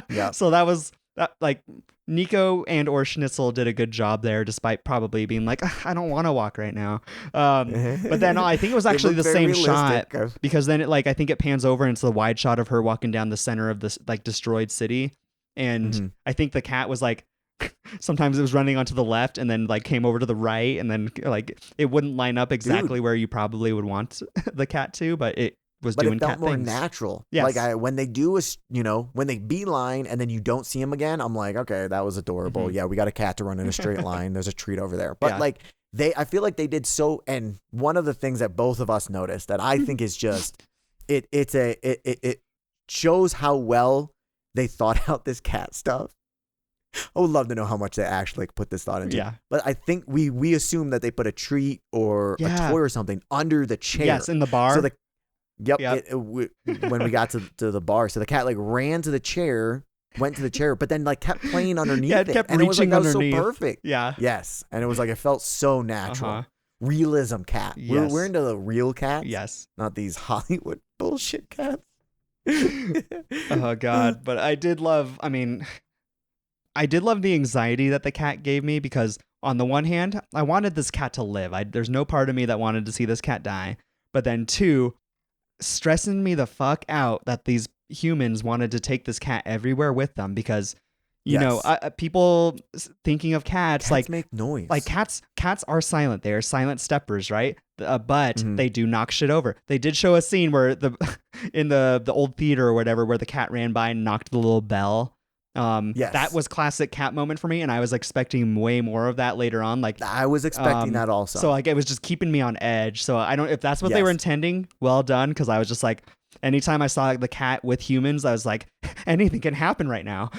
Yep. So that was like Nico and or Schnitzel did a good job there, despite probably being like, I don't want to walk right now. But then I think it was actually the same shot because then it like I think it pans over and it's the wide shot of her walking down the center of this like destroyed city. And I think the cat was like, sometimes it was running onto the left and then like came over to the right, and then like it wouldn't line up exactly where you probably would want the cat to, but it was doing it felt cat more things. natural. Yes. Like when they do when they beeline and then you don't see him again, I'm like, okay, that was adorable. Yeah, we got a cat to run in a straight line. There's a treat over there. But like I feel like they did so. And one of the things that both of us noticed that I think is just it shows how well they thought out this cat stuff. I would love to know how much they actually put this thought into. Yeah. But I think we assume that they put a treat or a toy or something under the chair. Yes, in the bar. So when we got to the bar, so the cat like ran to the chair, went to the chair, but then like kept playing underneath it kept and reaching it was like, underneath. That was so perfect. Yeah. Yes. And it was like, it felt so natural. Realism cat. Yes. We're into the real cats. Yes. Not these Hollywood bullshit cats. Oh God. But I did love the anxiety that the cat gave me, because on the one hand, I wanted this cat to live. There's no part of me that wanted to see this cat die. But then two, stressing me the fuck out that these humans wanted to take this cat everywhere with them, because you know, people thinking of cats like make noise. Like cats are silent. They are silent steppers, right? But they do knock shit over. They did show a scene where in the old theater or whatever, where the cat ran by and knocked the little bell. That was classic cat moment for me, and I was expecting way more of that later on. Like I was expecting that also. So like it was just keeping me on edge. So I don't, if that's what they were intending, well done, because I was just like, anytime I saw the cat with humans, I was like, anything can happen right now.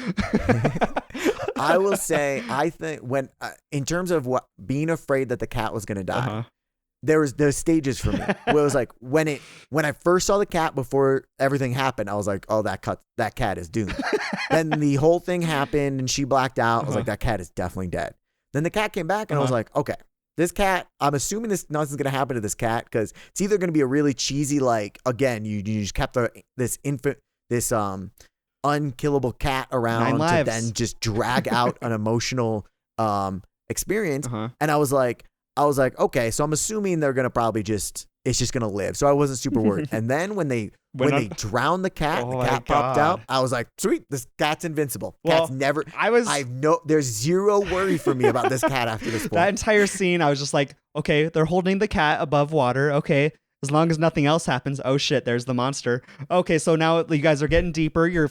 I will say, I think when in terms of what being afraid that the cat was going to die, there's stages for me where it was like when I first saw the cat before everything happened, I was like, oh, that cat is doomed. Then the whole thing happened and she blacked out. I was like, that cat is definitely dead. Then the cat came back and I was like, okay, this cat, I'm assuming nothing's going to happen to this cat, because it's either going to be a really cheesy, like, again, you just kept this unkillable cat around to then just drag out an emotional experience. And I was like, okay, so I'm assuming they're gonna probably it's just gonna live. So I wasn't super worried. And then when they drowned the cat, the cat popped out. I was like, sweet, this cat's invincible. Cat's never. There's zero worry for me about this cat after this point. That entire scene, I was just like, okay, they're holding the cat above water. Okay. As long as nothing else happens. Oh shit, there's the monster. Okay, so now you guys are getting deeper. You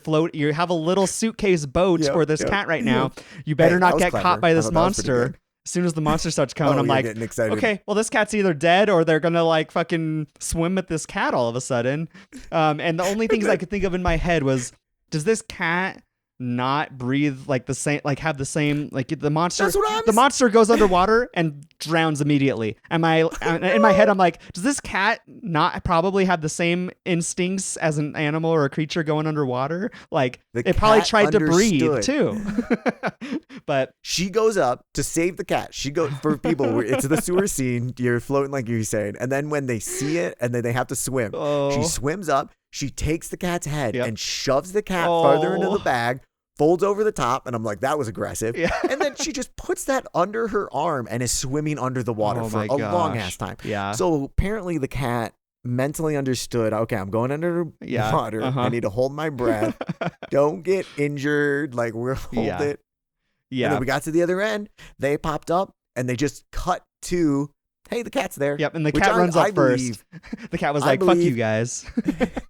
have a little suitcase boat for this cat right now. You better not get caught by this monster. As soon as the monster starts coming, I'm like, okay, well, this cat's either dead or they're gonna like fucking swim with this cat all of a sudden. And the only things I could think of in my head was, does this cat not breathe like the same, like have the same, like the monster goes underwater and drowns immediately? In my head, I'm like, does this cat not probably have the same instincts as an animal or a creature going underwater? Like it probably tried to breathe too. But she goes up to save the cat. She goes for people. It's the sewer scene. You're floating like you're saying, and then when they see it, and then they have to swim. She swims up. She takes the cat's head and shoves the cat farther into the bag, folds over the top, and I'm like, that was aggressive. Yeah. And then she just puts that under her arm and is swimming under the water for a long ass time. Yeah. So apparently the cat mentally understood, okay, I'm going under the water. I need to hold my breath. Don't get injured. Like, we'll hold it. Yeah. And then we got to the other end. They popped up and they just cut to, hey, the cat's there. Yep, and the cat runs up first. The cat was like, fuck you guys.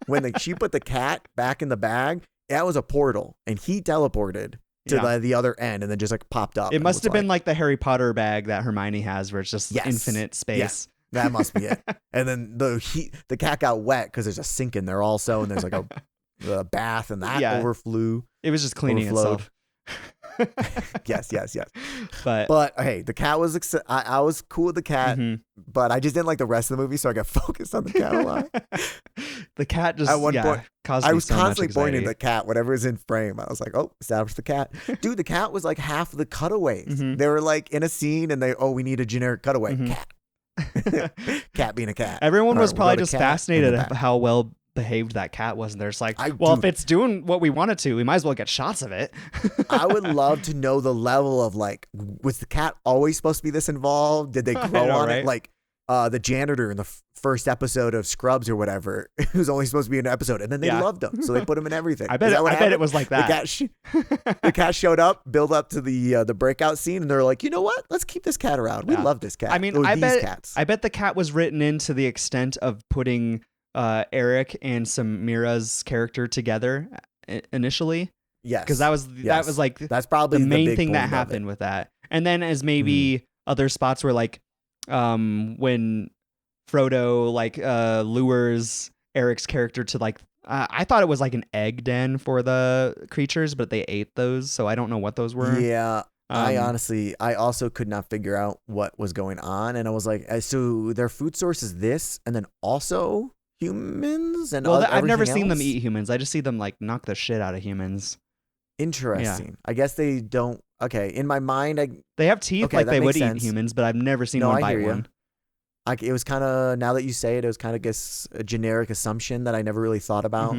When she put the cat back in the bag, that was a portal, and he teleported to the other end and then just like popped up. It must have been like the Harry Potter bag that Hermione has, where it's just infinite space. Yes, that must be it. And then the cat got wet because there's a sink in there also, and there's like a bath, and that overflew. It was just cleaning itself. Yes. But hey, the cat was I was cool with the cat, but I just didn't like the rest of the movie, so I got focused on the cat a lot. The cat just at one point caused I was so constantly much pointing at the cat, whatever is in frame. I was like, oh, establish the cat. Dude, the cat was like half the cutaways. They were like in a scene and we need a generic cutaway. Cat. Cat being a cat. Everyone was probably just fascinated at how well behaved that cat was, and there's like, if it's doing what we want it to, we might as well get shots of it. I would love to know the level of like, was the cat always supposed to be this involved? Did they grow on it? Like, the janitor in the first episode of Scrubs or whatever. It was only supposed to be an episode, and then they loved him, so they put him in everything. I bet it was like that. The cat showed up, build up to the breakout scene, and they're like, you know what? Let's keep this cat around. We love this cat. I mean, I bet the cat was written in to the extent of putting Eric and Samira's character together initially. Yes, because that was like that's probably the main big thing that point happened with that. And then as maybe other spots where like when Frodo like lures Eric's character to like I thought it was like an egg den for the creatures, but they ate those, so I don't know what those were. Yeah. I also could not figure out what was going on, and I was like, so their food source is this, and then also humans, and I've never seen them eat humans. I just see them like knock the shit out of humans. Interesting. Yeah. I guess they don't. Okay, in my mind, they have teeth like they would eat humans, but I've never seen one bite one. It was kind of, now that you say it, was kind of guess a generic assumption that I never really thought about.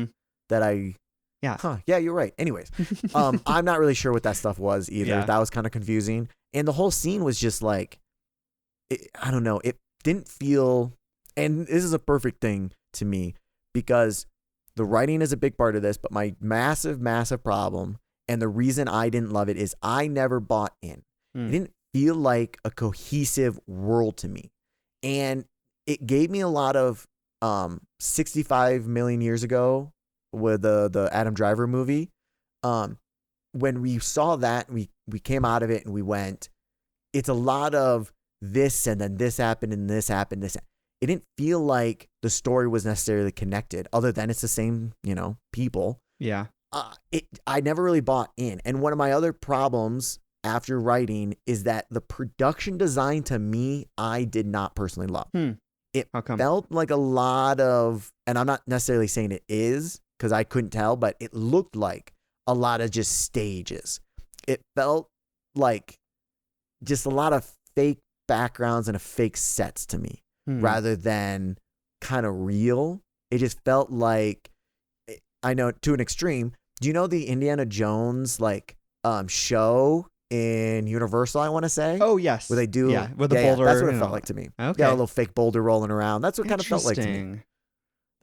Yeah, you're right. Anyways, I'm not really sure what that stuff was either. Yeah. That was kind of confusing, and the whole scene was just like, I don't know. It didn't feel, and this is a perfect thing to me because the writing is a big part of this, but my massive problem, and the reason I didn't love it, is I never bought in. It didn't feel like a cohesive world to me. And it gave me a lot of 65 million years ago with the Adam Driver movie. When we saw that, we came out of it and we went, it's a lot of this and then this happened and this happened. It didn't feel like the story was necessarily connected, other than it's the same, people. Yeah. I never really bought in. And one of my other problems after writing is that the production design, to me, I did not personally love. It felt like a lot of, and I'm not necessarily saying it is because I couldn't tell, but it looked like a lot of just stages. It felt like just a lot of fake backgrounds and fake sets to me rather than kind of real. It just felt like, I know, to an extreme. Do you know the Indiana Jones show in Universal, I want to say? Oh, yes. Where they do, with the boulder. That's what it felt like to me. Okay. Yeah, a little fake boulder rolling around. That's what kind of felt like to me.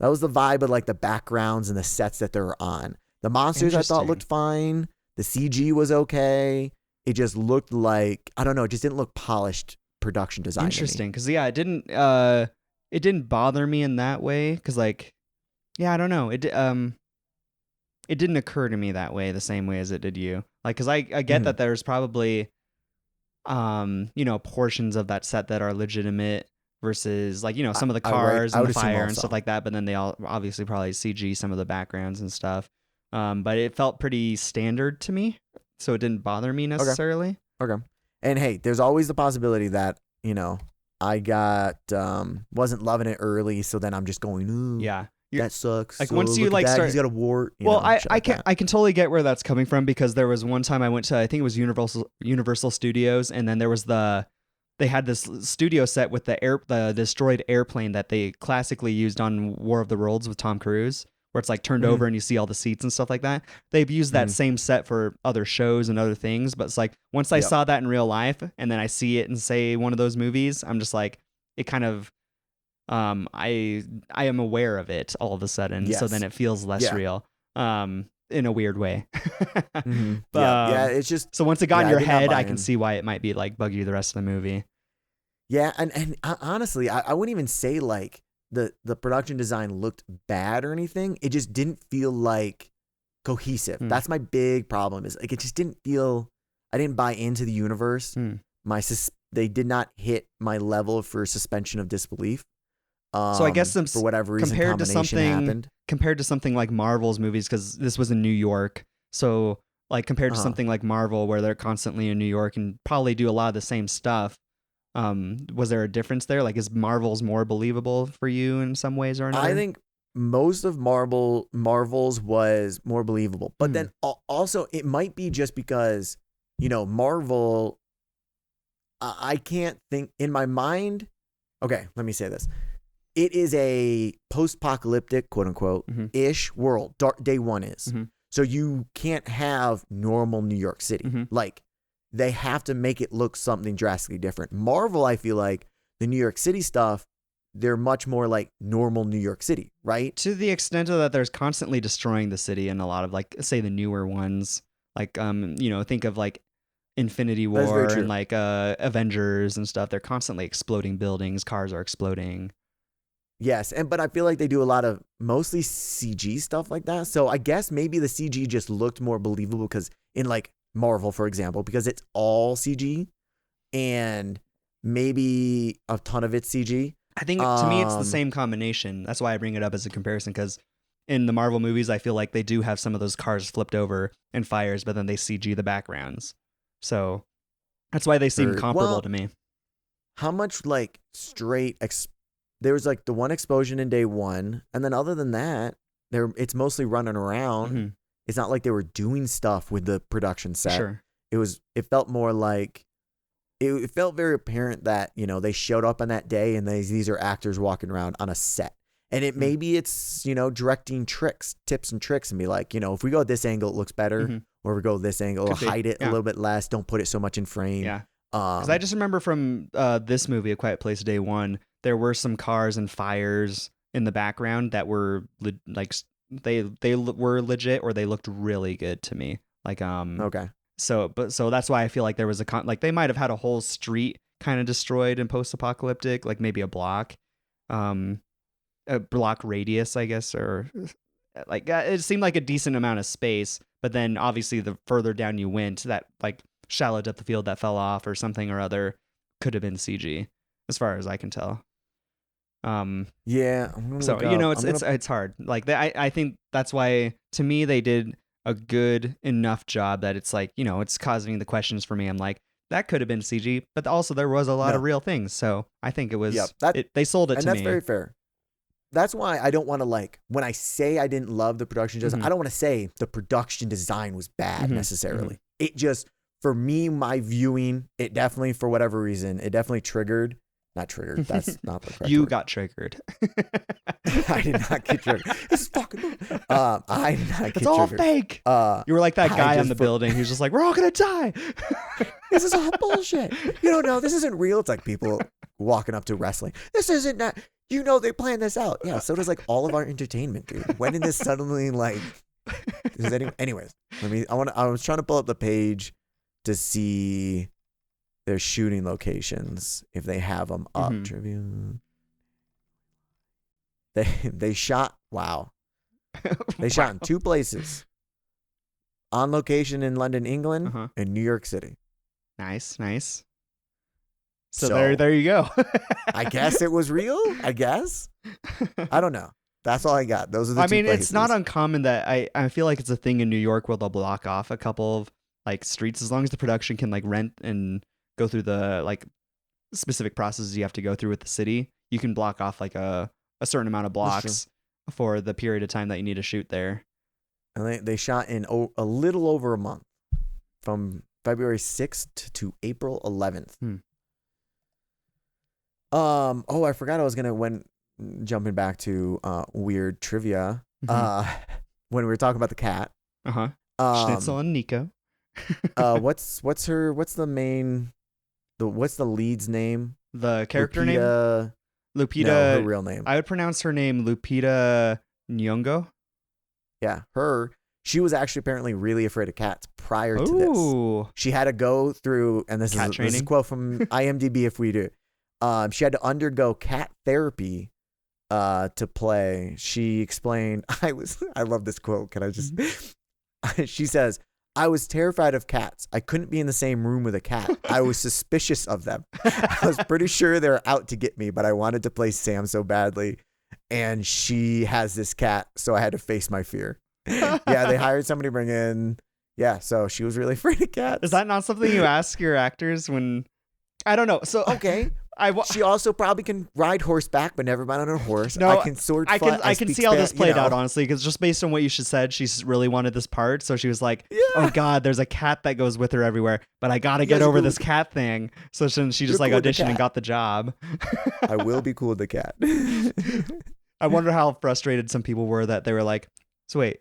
That was the vibe of like the backgrounds and the sets that they were on. The monsters I thought looked fine. The CG was okay. It just looked like, I don't know, it just didn't look polished production design. Interesting, because it didn't bother me in that way. Because I don't know, it didn't occur to me that way, the same way as it did you. Like, because I get that there's probably, portions of that set that are legitimate versus some of the cars and the fire and stuff like that. But then they all obviously probably CG some of the backgrounds and stuff. But it felt pretty standard to me, so it didn't bother me necessarily. Okay. And hey, there's always the possibility that, I wasn't loving it early, so then I'm just going, ooh. Yeah. That sucks. Like, so once you start, start, he's got a wart. I can totally get where that's coming from, because there was one time I went to, I think it was Universal Studios, and then there was they had this studio set with the destroyed airplane that they classically used on War of the Worlds with Tom Cruise, where it's like turned over and you see all the seats and stuff like that. They've used that same set for other shows and other things, but it's like once I saw that in real life and then I see it in, say, one of those movies, I'm just like, it kind of, I am aware of it all of a sudden, so then it feels less real, in a weird way. But it's just, so once it got in your head, I can see why it might be like bug you the rest of the movie. Yeah, and honestly, I wouldn't even say like the production design looked bad or anything. It just didn't feel like cohesive. That's my big problem, is like it just didn't feel, I didn't buy into the universe. They did not hit my level for suspension of disbelief. So I guess for whatever reason, compared to something like Marvel's movies, because this was in New York. So like compared to something like Marvel, where they're constantly in New York and probably do a lot of the same stuff. Was there a difference there? Like, is Marvel's more believable for you in some ways or another? I think most of Marvel's was more believable, but then also it might be just because, Marvel, I can't think in my mind. Okay, let me say this. It is a post-apocalyptic, quote unquote, ish world. Day one is. So you can't have normal New York City. Like, they have to make it look something drastically different. Marvel, I feel like the New York City stuff, they're much more like normal New York City, right? To the extent of that, there's constantly destroying the city in a lot of like, say, the newer ones. Like, think of like Infinity That's very War true. and like Avengers and stuff. They're constantly exploding buildings. Cars are exploding. Yes, but I feel like they do a lot of mostly CG stuff like that. So I guess maybe the CG just looked more believable because in like Marvel, for example, because it's all CG and maybe a ton of it's CG. I think to me it's the same combination. That's why I bring it up as a comparison, because in the Marvel movies, I feel like they do have some of those cars flipped over and fires, but then they CG the backgrounds. So that's why they seem comparable to me. How much like there was like the one explosion in day one, and then other than that, it's mostly running around. Mm-hmm. It's not like they were doing stuff with the production set. Sure. It felt more like it felt very apparent that, they showed up on that day and these are actors walking around on a set. And maybe it's, directing tips and tricks and be like, if we go at this angle, it looks better. Or if we go this angle, hide it a little bit less. Don't put it so much in frame. Yeah. Because I just remember from this movie, A Quiet Place Day One, there were some cars and fires in the background that were they were legit, or they looked really good to me. Like okay. So that's why I feel like there was they might have had a whole street kind of destroyed in post-apocalyptic, like maybe a block radius, I guess, or like it seemed like a decent amount of space. But then obviously the further down you went, that like shallow depth of field that fell off or something or other could have been CG, as far as I can tell. Yeah. So it's hard. Like I think that's why to me they did a good enough job that it's like, it's causing the questions for me. I'm like, that could have been CG, but also there was a lot of real things. So I think it was. They sold it to me. And that's very fair. That's why I don't want to when I say I didn't love the production design, I don't want to say the production design was bad necessarily. It just, for me, my viewing, it definitely, for whatever reason, it definitely triggered. Not triggered. That's not the correct word. Got triggered. I did not get triggered. This is fucking. I did not get triggered. It's all fake. You were like that guy on the building who's just like, we're all gonna die. This is all bullshit. You don't know. This isn't real. It's like people walking up to wrestling. This isn't that. They planned this out. Yeah. So does like all of our entertainment, dude. When did this suddenly anyways? I was trying to pull up the page to see their shooting locations, if they have them up. Tribune. They shot. Wow. They shot in two places. On location in London, England, and New York City. Nice. So there you go. I guess it was real. I guess. I don't know. That's all I got. Those are the two places. It's not uncommon that I feel like it's a thing in New York where they'll block off a couple of like streets, as long as the production can like rent and go through the like specific processes you have to go through with the city. You can block off like a certain amount of blocks for the period of time that you need to shoot there. And they shot in a little over a month, from February 6th to April 11th. I forgot I was gonna jumping back to weird trivia. When we were talking about the cat. Schnitzel and Nico. What's the lead's name? The character name? Lupita. No, her real name. I would pronounce her name Lupita Nyong'o. Yeah, she was actually apparently really afraid of cats prior to this. She had to go through, and this is a quote from IMDb if we do. She had to undergo cat therapy to play. She explained, I love this quote. Can I just, she says, I was terrified of cats. I couldn't be in the same room with a cat. I was suspicious of them. I was pretty sure they were out to get me, but I wanted to play Sam so badly. And she has this cat, so I had to face my fear. Yeah, they hired somebody to bring in. Yeah, so she was really afraid of cats. Is that not something you ask your actors when... I don't know. So okay. She also probably can ride horseback, but never been on a horse. No, I can sword fight. I can see how this played out, honestly, because just based on what you said, she really wanted this part. So she was like, "Oh God, there's a cat that goes with her everywhere, but I got to get over this cat thing." So she just like auditioned and got the job. I will be cool with the cat. I wonder how frustrated some people were that they were like, "So wait,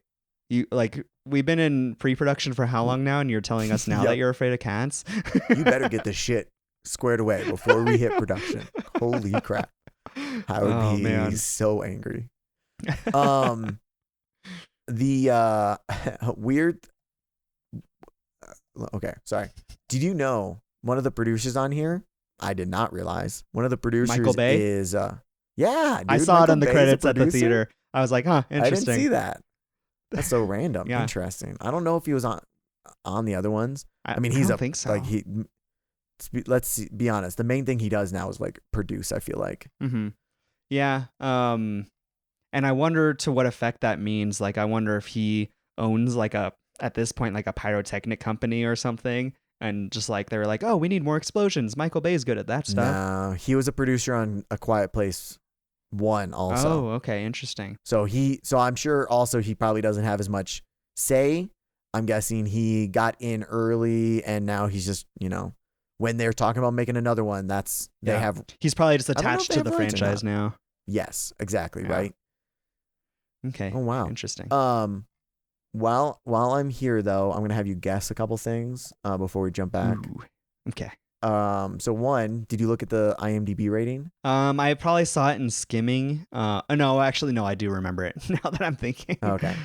you like we've been in pre-production for how long now, and you're telling us now that you're afraid of cats?" You better get this shit squared away before we hit production. Holy crap. I would be so angry. The weird. Okay, sorry. Did you know one of the producers on here? I did not realize one of the producers Michael Bay? is. Yeah, dude, I saw Michael it on the Bay's a credits at the producer? theater. I was like, huh, interesting. I didn't see that. That's so random. Yeah. Interesting. I don't know if he was on the other ones. I mean, he's I don't think so. like be honest. The main thing he does now is like produce. I feel like. Mm-hmm. Yeah. And I wonder to what effect that means. Like, I wonder if he owns like at this point, like a pyrotechnic company or something. And just like, they were like, oh, we need more explosions. Michael Bay's good at that stuff. No, he was a producer on A Quiet Place 1 also. Oh, okay. Interesting. So I'm sure also he probably doesn't have as much say. I'm guessing he got in early and now he's just, when they're talking about making another one, he's probably just I don't know if attached they to have the rights or franchise now. Yes, exactly. Yeah. Right. Okay. Oh, wow. Interesting. While I'm here though, I'm going to have you guess a couple things, before we jump back. Ooh. Okay. So one, did you look at the IMDb rating? I probably saw it in skimming. No, actually, no, I do remember it now that I'm thinking. Okay.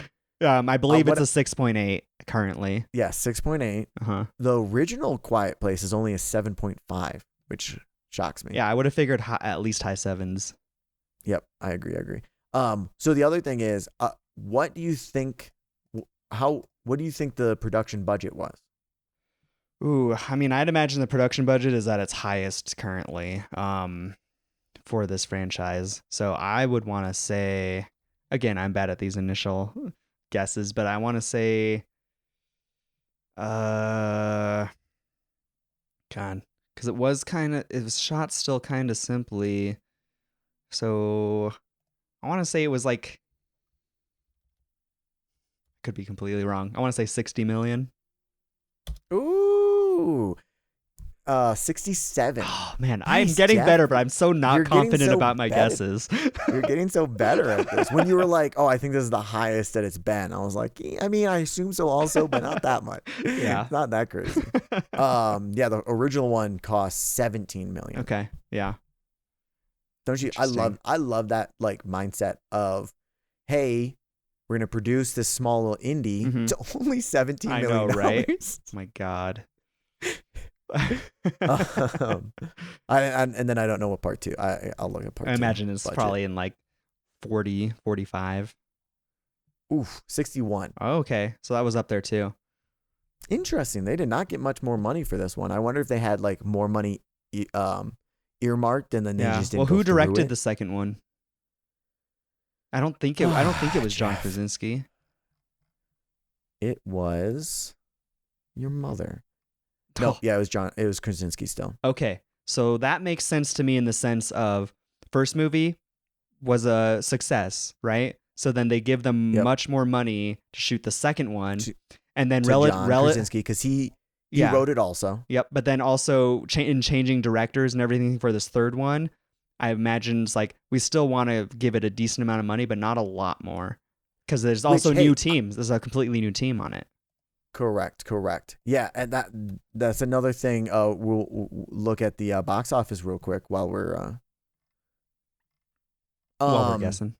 I believe it's a 6.8 currently. Yeah, 6.8. Uh-huh. The original Quiet Place is only a 7.5, which shocks me. Yeah, I would have figured at least high sevens. Yep, I agree. So the other thing is, what do you think the production budget was? Ooh, I mean, I'd imagine the production budget is at its highest currently, for this franchise. So I would want to say, again, I'm bad at these initial guesses, but I want to say, God, because it was shot still kind of simply. So I want to say it was like, could be completely wrong. I want to say 60 million. Ooh, 67. Oh man, Nice, I'm getting Jeff. better, but I'm so not You're getting confident so about my bad. guesses. You're getting so better at this. When you were like, "Oh, I think this is the highest that it's been," I was like, I mean, I assume so also, but not that much. Yeah. It's not that crazy. Yeah, the original one cost 17 million. Okay. Yeah. Don't you? Interesting. I love that like mindset of, hey, we're gonna produce this small little indie Mhm. to only 17 I million. know, right? My God. And then I don't know what part 2. I'll look at part 2. I imagine it's budget. probably in like 40, 45. Oof, 61. Oh, okay. So that was up there too. Interesting. They did not get much more money for this one. I wonder if they had like more money earmarked and then they just didn't. Well, go who through directed it. the second one? I don't think it was John Jeff. Krasinski. It was your mother. No, Oh. yeah, it was John. It was Krasinski still. Okay. So that makes sense to me in the sense of first movie was a success, right? So then they give them Yep. much more money to shoot the second one, To- and then To John Krasinski because he wrote it also. Yep. But then also in changing directors and everything for this third one, I imagine it's like we still want to give it a decent amount of money, but not a lot more because there's also new teams. There's a completely new team on it. Correct. Yeah, and that's another thing. We'll look at the box office real quick while we're Guessing.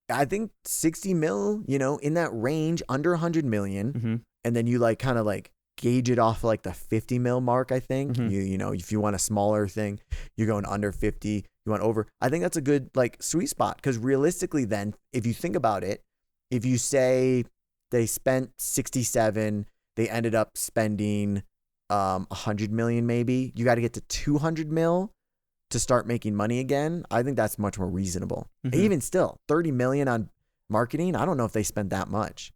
I think 60 mil, in that range, under 100 million. Mm-hmm. And then you like kind of like gauge it off like the 50 mil mark, I think. Mhm. You know, if you want a smaller thing, you're going under 50, you want over. I think that's a good like sweet spot because realistically then, if you think about it, if you say they spent 67, they ended up spending 100 million maybe, you got to get to 200 mil to start making money again. I think that's much more reasonable. Mhm. Even still, 30 million on marketing, I don't know if they spent that much.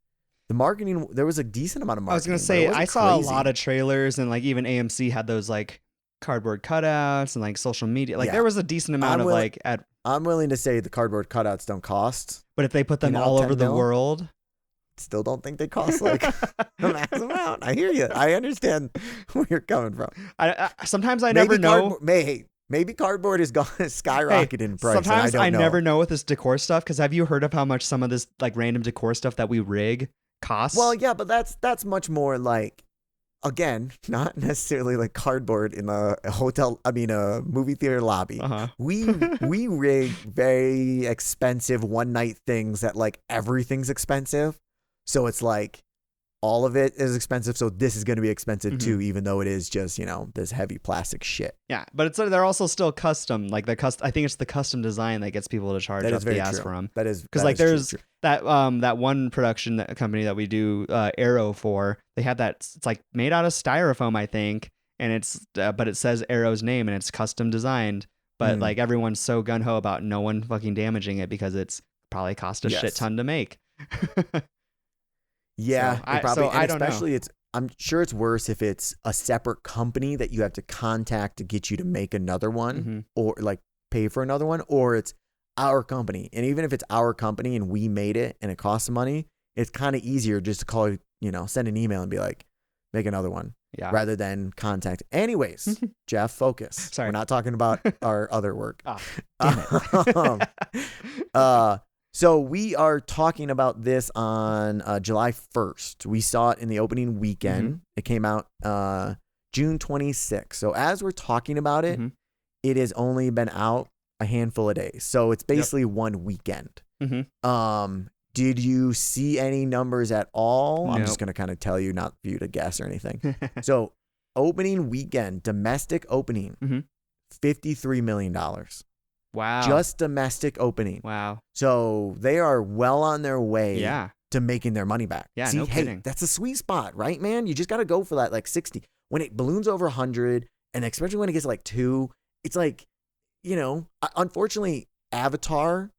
The marketing, there was a decent amount of marketing. I was gonna but it say wasn't I saw crazy. a lot of trailers and like even AMC had those like cardboard cutouts and like social media. Like Yeah. there was a decent amount of like I'm willing to say the cardboard cutouts don't cost. but if they put them all 10 over the mil? world, Still don't think they cost like a max amount. I hear you. I understand where you're coming from. I sometimes I never know. Maybe cardboard has gone skyrocketed in price. Sometimes and I don't know. never know with this decor stuff because have you heard of how much some of this like random decor stuff that we rig costs? Well, yeah, but that's much more like again, not necessarily like cardboard in a movie theater lobby. We rig very expensive one night things that like everything's expensive. So it's like all of it is expensive. So this is going to be expensive too, even though it is just, this heavy plastic shit. Yeah, but they're also still custom. Like I think it's the custom design that gets people to charge up the ass for them. That is because like there's true. that one production company that we do Arrow for. They have that. It's like made out of styrofoam, I think, and it's but it says Arrow's name and it's custom designed. But like everyone's so gun ho about no one fucking damaging it because it's probably cost a shit ton to make. Yeah, so I don't especially know. I'm sure it's worse if it's a separate company that you have to contact to get you to make another one or like pay for another one, or it's our company. And even if it's our company and we made it and it costs money, it's kind of easier just to call, send an email and be like, make another one. Yeah. Rather than contact. Anyways, Jeff, focus. Sorry. We're not talking about our other work. Damn it. So we are talking about this on July 1st. We saw it in the opening weekend. It came out June 26th. So as we're talking about it, it has only been out a handful of days. So it's basically one weekend. Did you see any numbers at all? I'm just going to kind of tell you, not for you to guess or anything. So opening weekend, domestic opening, $53 million. Wow. Just domestic opening. Wow. So they are well on their way to making their money back. Yeah, See, no kidding. That's a sweet spot, right, man? You just got to go for that like 60. When it balloons over 100, and especially when it gets to like 2, it's like, unfortunately, Avatar,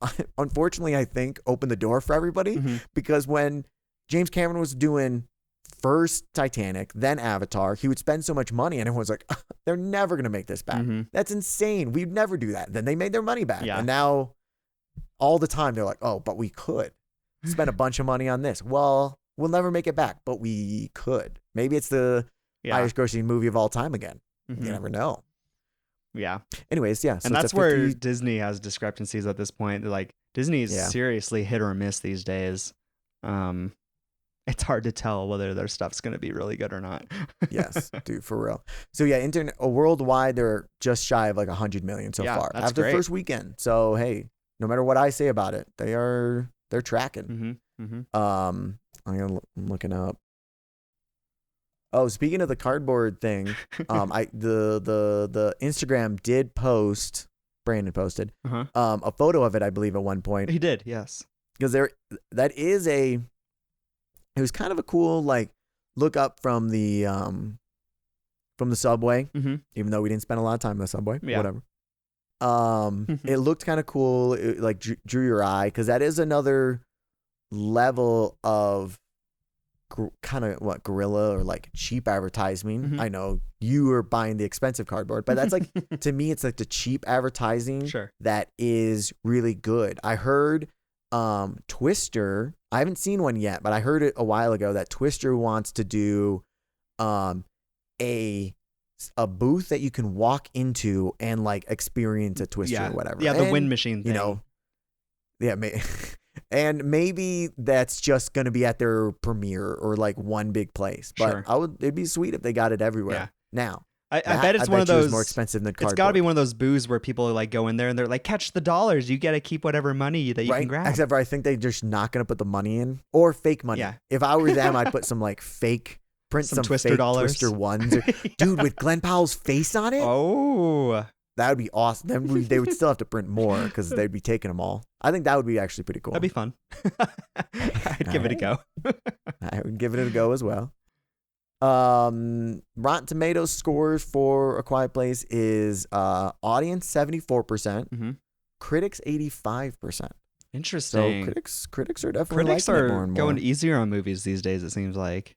I think, opened the door for everybody because when James Cameron was doing first Titanic, then Avatar, he would spend so much money and everyone's like, they're never going to make this back. That's insane. We'd never do that. Then they made their money back. And now all the time they're like, oh, but we could spend a bunch of money on this. Well, we'll never make it back, but we could. Maybe it's the highest grossing movie of all time again. You never know. Yeah. Anyways, yeah. So and that's where Disney has discrepancies at this point. Like Disney is seriously hit or miss these days. It's hard to tell whether their stuff's going to be really good or not. Yes, dude, for real. So yeah, worldwide, they're just shy of like 100 million so far after the first weekend. So hey, no matter what I say about it, they're tracking. I'm looking up. Oh, speaking of the cardboard thing, the Instagram did post. Brandon posted a photo of it, I believe, at one point. He did, yes. Because it was kind of a cool like look up from the subway, even though we didn't spend a lot of time in the subway. Whatever. It looked kind of cool. It like drew your eye because that is another level of kind of what guerrilla or like cheap advertising. I know you are buying the expensive cardboard, but that's like to me it's like the cheap advertising that is really good. I heard Twister, I haven't seen one yet, but I heard it a while ago that Twister wants to do a booth that you can walk into and like experience a Twister or whatever. Yeah, the wind machine thing. And maybe that's just going to be at their premiere or like one big place. But it'd be sweet if they got it everywhere. Now, I bet it's one of those more expensive than cardboard. It's got to be one of those booths where people like go in there and they're like, catch the dollars. You get to keep whatever money that you can grab. Except for I think they're just not going to put the money in or fake money. Yeah. If I were them, I'd put some like fake, print some Twister fake dollars. Twister ones. Dude, with Glenn Powell's face on it. Oh. That would be awesome. Then they would still have to print more because they'd be taking them all. I think that would be actually pretty cool. That'd be fun. I'd give it a go. I would give it a go as well. Rotten Tomatoes scores for A Quiet Place is audience 74%, critics 85%. Interesting. So critics are definitely liking it more and more. Going easier on movies these days. It seems like.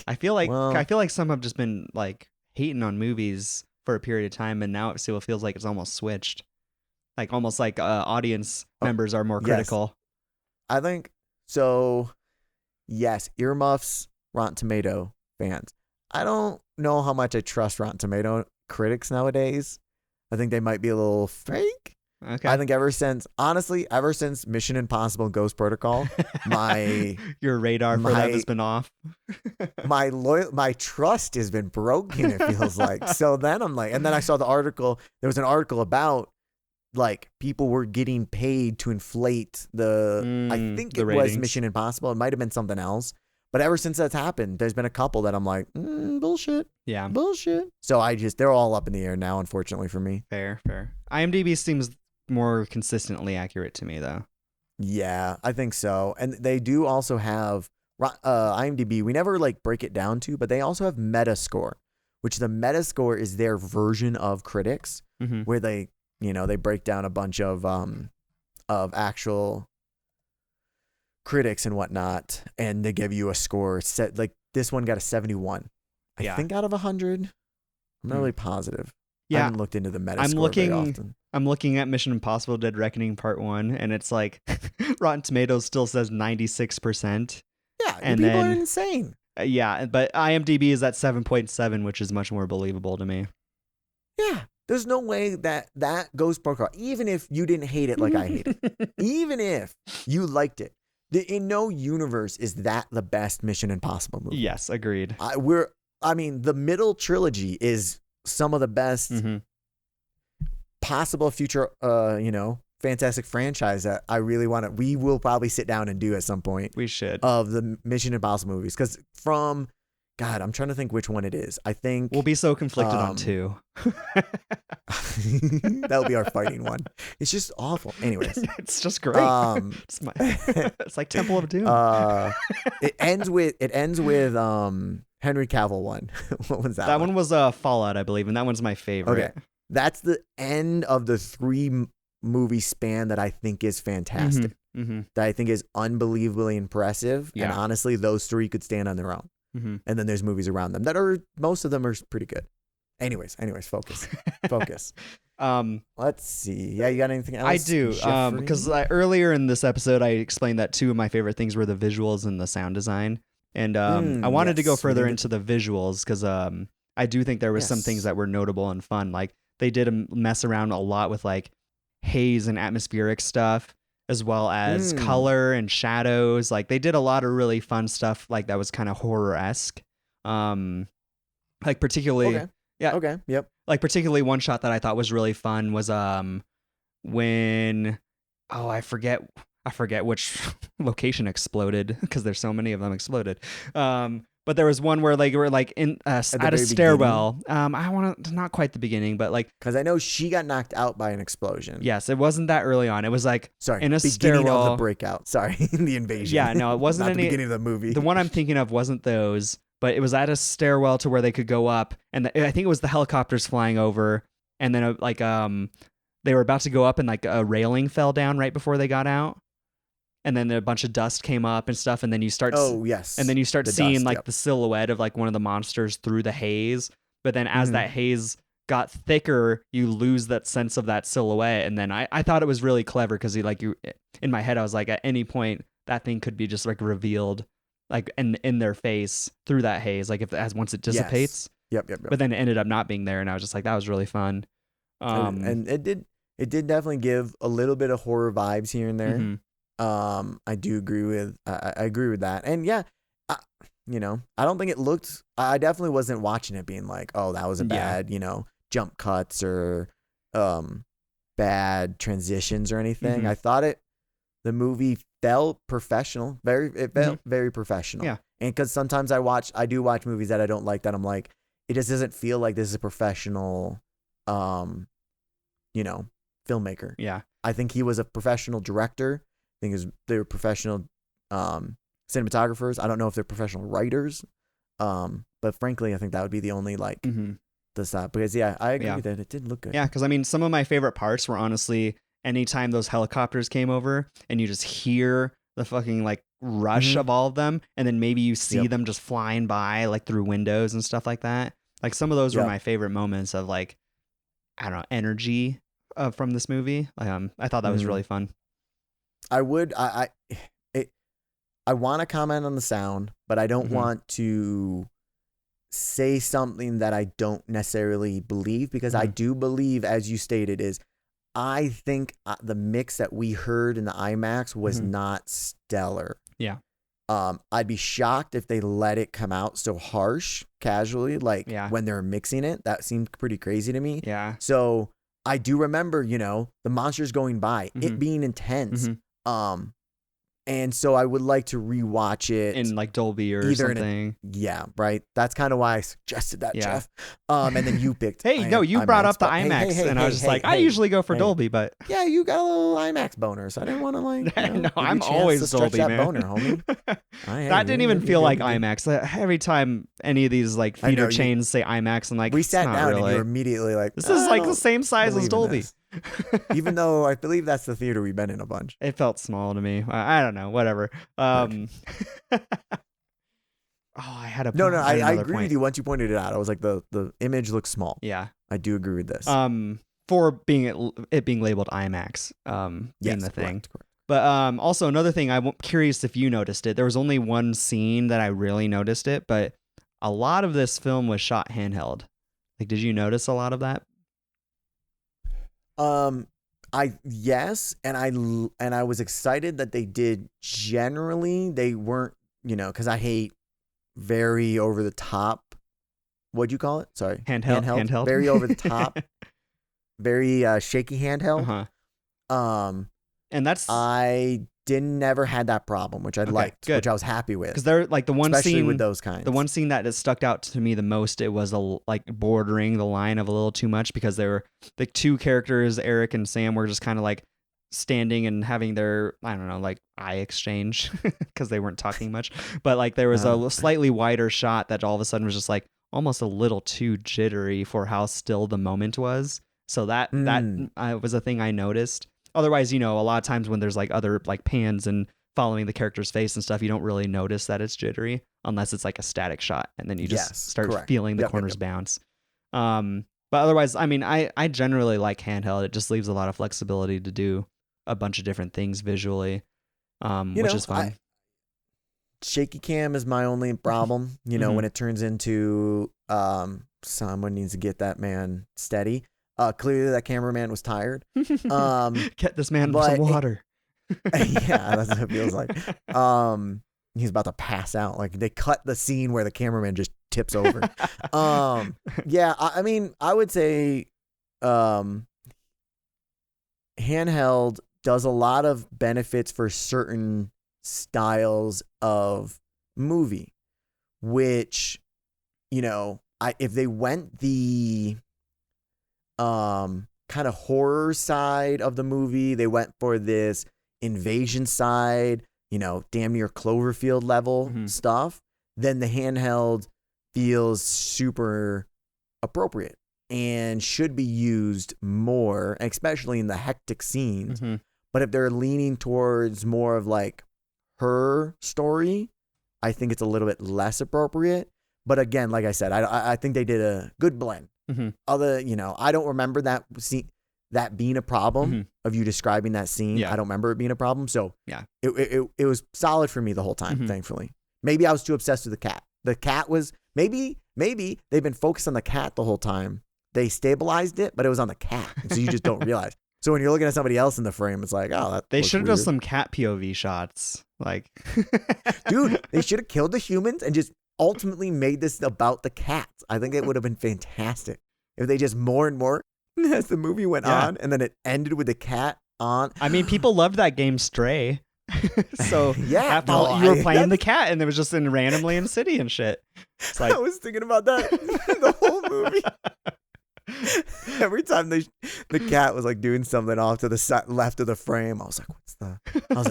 I feel like some have just been like hating on movies for a period of time, and now it still feels like it's almost switched. Like almost like audience members are more critical. Yes. I think so. Yes, earmuffs. Rotten Tomato fans. I don't know how much I trust Rotten Tomato critics nowadays. I think they might be a little fake. Okay. I think ever since Mission Impossible Ghost Protocol, your radar for that has been off. my trust has been broken, it feels like. So then I'm like, and then I saw the article. There was an article about like people were getting paid to inflate I think it was Mission Impossible. It might have been something else. But ever since that's happened, there's been a couple that I'm like, bullshit. Yeah. Bullshit. So they're all up in the air now, unfortunately for me. Fair. IMDb seems more consistently accurate to me, though. Yeah, I think so. And they do also have IMDb. We never like break it down to, but they also have Metascore, which the Metascore is their version of critics, where they break down a bunch of actual critics and whatnot, and they give you a score set. Like this one got a 71, I think, out of 100. I'm not really positive. I haven't looked into the Metascore very often. I'm looking at Mission Impossible Dead Reckoning Part 1, and it's like Rotten Tomatoes still says 96%. Yeah, and people are insane. Yeah, but IMDb is at 7.7, which is much more believable to me. Yeah, there's no way that Ghost Protocol, even if you didn't hate it like I hate it, even if you liked it, in no universe is that the best Mission Impossible movie. Yes, agreed. The middle trilogy is some of the best possible future, fantastic franchise that I really we will probably sit down and do at some point. We should. Of the Mission Impossible movies. Because God, I'm trying to think which one it is. I think we'll be so conflicted on 2. That'll be our fighting one. It's just awful. Anyways, it's just great. It's like Temple of Doom. It ends with Henry Cavill one. What was that? That one was Fallout, I believe, and that one's my favorite. Okay, that's the end of the 3 movie span that I think is fantastic. That I think is unbelievably impressive. Yeah. And honestly, those 3 could stand on their own. And then there's movies around them most of them are pretty good. Anyways, focus. Let's see. Yeah, you got anything else? I do. Because earlier in this episode, I explained that 2 of my favorite things were the visuals and the sound design. And I wanted to go further into the visuals because I do think there was some things that were notable and fun. Like they did mess around a lot with like haze and atmospheric stuff, as well as color and shadows. Like they did a lot of really fun stuff like that was kind of horror-esque. Like particularly like particularly one shot that I thought was really fun was when I forget which location exploded because there's so many of them exploded. But there was one where like we're like in at a stairwell. I want to not quite the beginning, but like because I know she got knocked out by an explosion. Yes, it wasn't that early on. It was like in a beginning stairwell of the breakout. Sorry, the invasion. Yeah, no, it wasn't not the beginning of the movie. The one I'm thinking of wasn't those, but it was at a stairwell to where they could go up, and I think it was the helicopters flying over, and then they were about to go up, and like a railing fell down right before they got out. And then a bunch of dust came up and stuff, and then you start. Oh yes. And then you start seeing the silhouette of like one of the monsters through the haze. But then as that haze got thicker, you lose that sense of that silhouette. And then I thought it was really clever because in my head I was like, at any point that thing could be just like revealed, like in their face through that haze, like once it dissipates. Yep. But then it ended up not being there, and I was just like, that was really fun. And it did definitely give a little bit of horror vibes here and there. I do agree with I agree with that. And yeah, I don't think it looked, I definitely wasn't watching it being like, oh, that was a bad, jump cuts or bad transitions or anything. I thought the movie felt professional. It felt very professional. Yeah. And because sometimes I do watch movies that I don't like that I'm like, it just doesn't feel like this is a professional filmmaker. Yeah. I think he was a professional director. I think they were professional cinematographers. I don't know if they're professional writers, but frankly, I think that would be the only the stop. Because I agree with it. It did look good. Yeah, because I mean, some of my favorite parts were honestly anytime those helicopters came over and you just hear the fucking like rush of all of them, and then maybe you see them just flying by like through windows and stuff like that. Like some of those were my favorite moments of like, I don't know, energy from this movie. I thought that was really fun. I want to comment on the sound, but I don't want to say something that I don't necessarily believe, because I do believe, as you stated, is I think the mix that we heard in the IMAX was not stellar. Yeah. I'd be shocked if they let it come out so harsh, casually, like when they're mixing it. That seemed pretty crazy to me. Yeah. So I do remember, the monsters going by, it being intense. And so I would like to rewatch it in like Dolby or something. Yeah, right. That's kind of why I suggested that, Jeff. And then you picked. You brought up the IMAX, and I was just like, I usually go for Dolby, but yeah, you got a little IMAX boner, so I didn't want to like. No, I'm always Dolby, that man. Boner, homie. That didn't even feel like IMAX. Every time any of these like theater chains say IMAX, I'm like, we sat down and you were immediately like, this is like the same size as Dolby. Even though I believe that's the theater we've been in a bunch. It felt small to me. I don't know. Whatever. I had a I agree with you. Once you pointed it out, I was like, the image looks small. Yeah, I do agree with this. For being it being labeled IMAX, being the thing. Correct. But also another thing, I'm curious if you noticed it. There was only one scene that I really noticed it, but a lot of this film was shot handheld. Like, did you notice a lot of that? Yes, and I was excited that they did. Generally, they weren't, because I hate very over the top. What'd you call it? Sorry, handheld. Very over the top, very shaky handheld. And that's I never had that problem, which I liked, which I was happy with. Because they're like the one especially scene with those kinds. The one scene that has stuck out to me the most, it was like bordering the line of a little too much, because they were the two characters, Eric and Sam, were just kind of like standing and having their, I don't know, like eye exchange because they weren't talking much. But like there was a slightly wider shot that all of a sudden was just like almost a little too jittery for how still the moment was. So that was a thing I noticed. Otherwise, a lot of times when there's like other like pans and following the character's face and stuff, you don't really notice that it's jittery unless it's like a static shot, and then you just start feeling the corners bounce. But otherwise, I mean, I generally like handheld. It just leaves a lot of flexibility to do a bunch of different things visually, which is fun. Shaky cam is my only problem. When it turns into someone needs to get that man steady. Clearly that cameraman was tired. Get this man some water. Yeah, that's what it feels like. He's about to pass out. Like they cut the scene where the cameraman just tips over. Yeah, I mean, I would say handheld does a lot of benefits for certain styles of movie, which, if they went the kind of horror side of the movie, they went for this invasion side, damn near Cloverfield level stuff, then the handheld feels super appropriate and should be used more, especially in the hectic scenes. But if they're leaning towards more of like her story, I think it's a little bit less appropriate. But again, like I said, I think they did a good blend. I don't remember that being a problem of you describing that scene. I don't remember it being a problem. So it was solid for me the whole time, thankfully. Maybe I was too obsessed with the cat. The cat was maybe they've been focused on the cat the whole time. They stabilized it, but it was on the cat. So you just don't realize. So when you're looking at somebody else in the frame, it's like, oh, they should have done some cat POV shots. Like, dude, they should have killed the humans and just ultimately made this about the cats. I think it would have been fantastic if they just more and more as the movie went on, and then it ended with the cat on. I mean, people loved that game Stray. So you were playing the cat, and it was just randomly in city and shit. It's like, I was thinking about that the whole movie. Every time the cat was like doing something off to the left of the frame, I was like,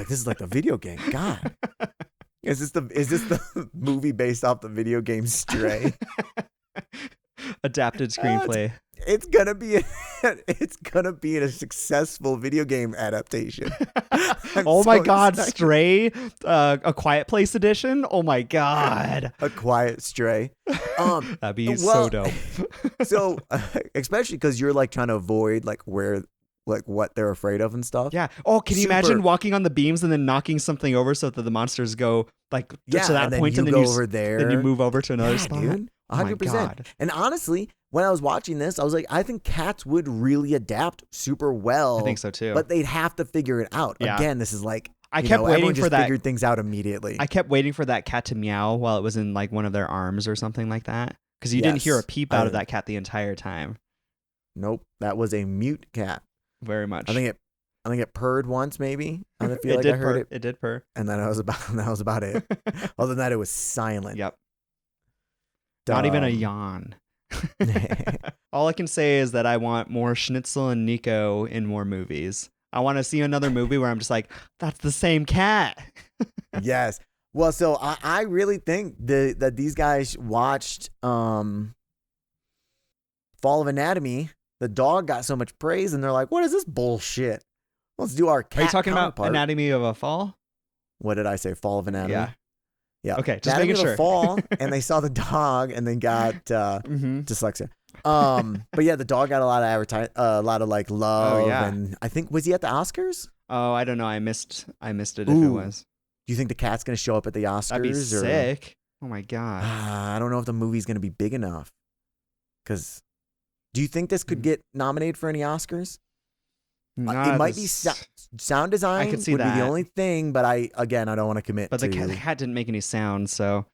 this is like the video game. God. Is this the movie based off the video game Stray? Adapted screenplay. It's gonna be a successful video game adaptation. Oh my God, Stray, A Quiet Place edition. Oh my God, A Quiet Stray. That'd be so dope. So, especially because you're like trying to avoid like what they're afraid of and stuff. Yeah. Oh, can you imagine walking on the beams and then knocking something over so that the monsters go like to that point, and then you go over there, then you move over to another spot. Dude, 100%. And honestly, when I was watching this, I was like, I think cats would really adapt super well. I think so too. But they'd have to figure it out. Yeah. Again, this is like, I kept waiting everyone for just that. figured things out immediately. I kept waiting for that cat to meow while it was in like one of their arms or something like that. Because you didn't hear a peep out of that cat the entire time. Nope. That was a mute cat. Very much. I think it purred once, maybe. I feel like did I heard purr. it. It did purr. And that was about it. Other than that, it was silent. Yep. Not even a yawn. All I can say is that I want more Schnitzel and Nico in more movies. I want to see another movie where I'm just like, that's the same cat. Yes. Well, so I really think that these guys watched Fall of Anatomy. The dog got so much praise, and they're like, what is this bullshit? Let's do our cat Are you talking about counterpart. Anatomy of a Fall? What did I say? Fall of Anatomy? Yeah. Yeah. Okay, just Anatomy making of sure. the Fall, and they saw the dog, and then got dyslexia. But yeah, the dog got a lot of a lot of like love, and I think, was he at the Oscars? Oh, I don't know. I missed it if it Ooh. was. Do you think the cat's gonna show up at the Oscars? That'd be sick. Oh my god. I don't know if the movie's gonna be big enough. Because, do you think this could get nominated for any Oscars? It might be sound design. I could see would be that. the only thing, but I don't want to commit. But to... the cat didn't make any sound, so.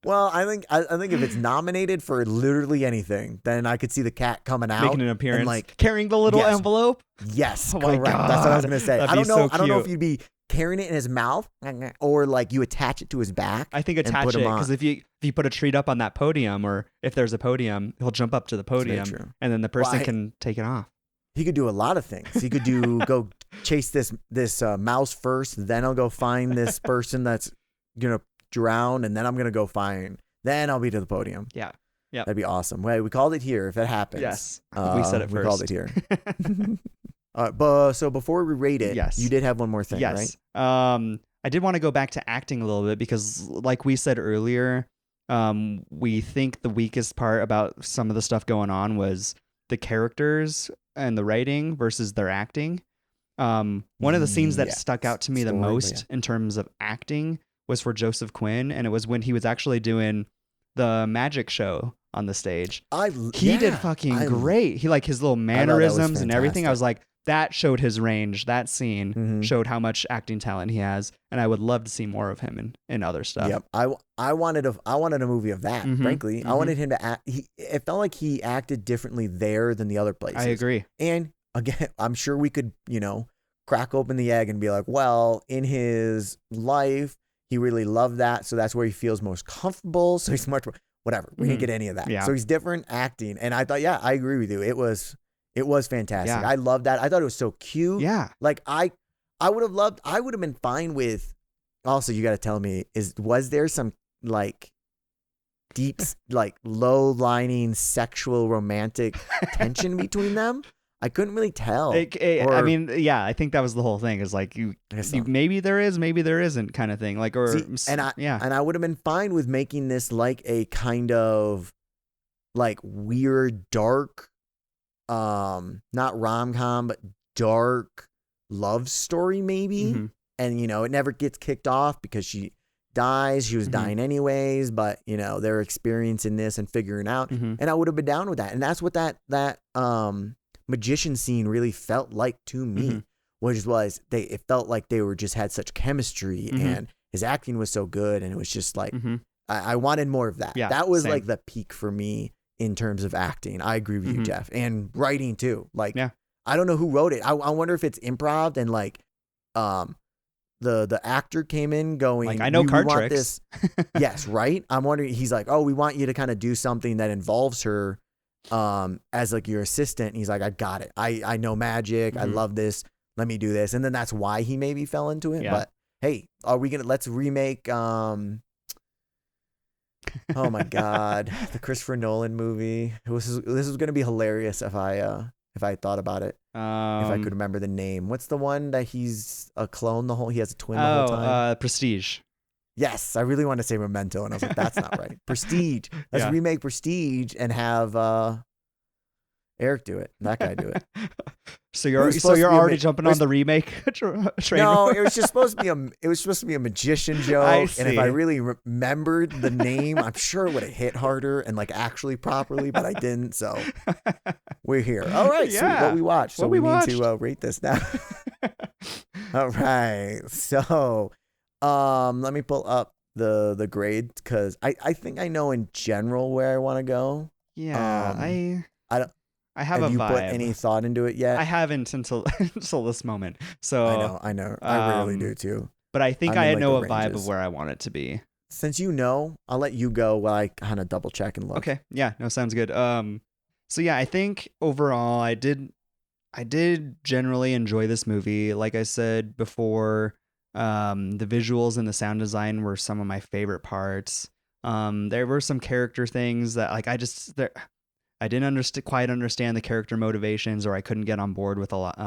Well, I think if it's nominated for literally anything, then I could see the cat coming out, making an appearance, and like carrying the little envelope. Yes, oh my correct. God. That's what I was gonna say. That'd I don't be know. so I don't know cute. if you'd be carrying it in his mouth, or like you attach it to his back. I think attach it, because if you put a treat up on that podium, or if there's a podium, he'll jump up to the podium, and then the person can take it off. He could do a lot of things. He could go chase this mouse first, then I'll go find this person that's gonna drown, and then I'm gonna go find. Then I'll be to the podium. Yeah. That'd be awesome. Wait, we called it here if it happens. Yes. We said it first. We called it here. So before we rate it, you did have one more thing, right? I did want to go back to acting a little bit because, like we said earlier, we think the weakest part about some of the stuff going on was the characters and the writing versus their acting. One of the scenes that stuck out to me the most in terms of acting was for Joseph Quinn, and it was when he was actually doing the magic show on the stage. He did fucking great. He, like, his little mannerisms and everything. I was like, that showed his range. That scene showed how much acting talent he has, and I would love to see more of him in other stuff. Yep. I wanted a movie of that. Frankly, I wanted him to act. It felt like he acted differently there than the other places. I agree. And again, I'm sure we could, crack open the egg and be like, well, in his life, he really loved that, so that's where he feels most comfortable. So he's much more, whatever. We didn't get any of that. Yeah. So he's different acting, and I thought, I agree with you. It was fantastic. Yeah. I loved that. I thought it was so cute. Yeah. Like I would have been fine with. Also, you got to tell me, was there some like deep, like low lining sexual romantic tension between them? I couldn't really tell. I mean, yeah, I think that was the whole thing. Is like you maybe there is, maybe there isn't, kind of thing. Like, or and I would have been fine with making this like a kind of like weird, dark, not rom-com, but dark love story maybe. And it never gets kicked off because she dies. She was dying anyways, but they're experiencing this and figuring out. And I would have been down with that. And that's what that magician scene really felt like to me, which was it felt like they just had such chemistry, and his acting was so good, and it was just like I wanted more of that. Yeah, that was same. like the peak for me in terms of acting. I agree with you, Jeff, and writing too. Like, I don't know who wrote it. I wonder if it's improv and like the actor came in going, like, I know card want tricks. This. Yes, right. I'm wondering. He's like, oh, we want you to kind of do something that involves her. As like your assistant, and he's like, I got it. I know magic. I love this. Let me do this. And then that's why he maybe fell into it. Yeah. But hey, let's remake, oh my God, the Christopher Nolan movie. This was going to be hilarious if I thought about it. If I could remember the name. What's the one that he's a clone he has a twin the whole time? Prestige. Yes, I really wanted to say Memento, and I was like, that's not right. Prestige. Let's remake Prestige and have Eric do it. That guy do it. So It you're was supposed to be a already jumping on the remake train? No, it was supposed to be a magician joke. And if I see. really remembered the name, I'm sure it would have hit harder and like actually properly, but I didn't. So we're here. All right, sweet. Yeah. What we watched. So What we we need to rate this now. All right. So let me pull up the grade because I think I know in general where I want to go. Yeah, I have Have a you vibe. put any thought into it yet? I haven't until this moment. So I know. I rarely do too. But I think I'm in, I like, know the a vibe ranges. of where I want it to be. Since you know, I'll let you go while I kind of double check and look. Okay. Yeah. No, sounds good. So yeah, I think overall I did generally enjoy this movie. Like I said before, the visuals and the sound design were some of my favorite parts. There were some character things that like I didn't quite understand the character motivations, or I couldn't get on board with a lot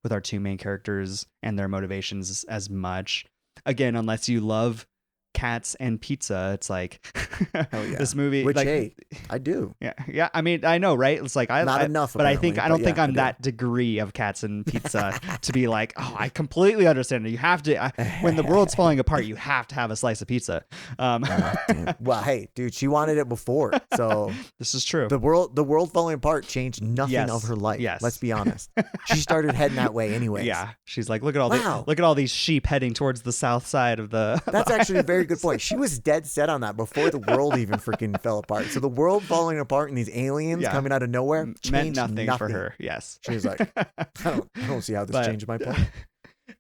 with our two main characters and their motivations as much. Again, unless you love cats and pizza, it's like Hell yeah. this movie. Which, like, hey, I do. yeah. I mean, I know, right? It's like Not enough, but I apparently, don't but think yeah, I'm I do. that degree of cats and pizza to be like, oh, I completely understand it. You have to when the world's falling apart, you have to have a slice of pizza. Damn. Well, hey, dude, she wanted it before, so This is true. the world falling apart changed nothing Yes. of her life. Yes. Let's be honest. She started heading that way anyways. Yeah, she's like, look at Wow. all these sheep heading towards the south side of the. That's actually a very good point. She was dead set on that before the world even freaking fell apart. So the world falling apart and these aliens Yeah. coming out of nowhere changed meant nothing for her. Yes. She was like, I don't see how this But- changes my plan.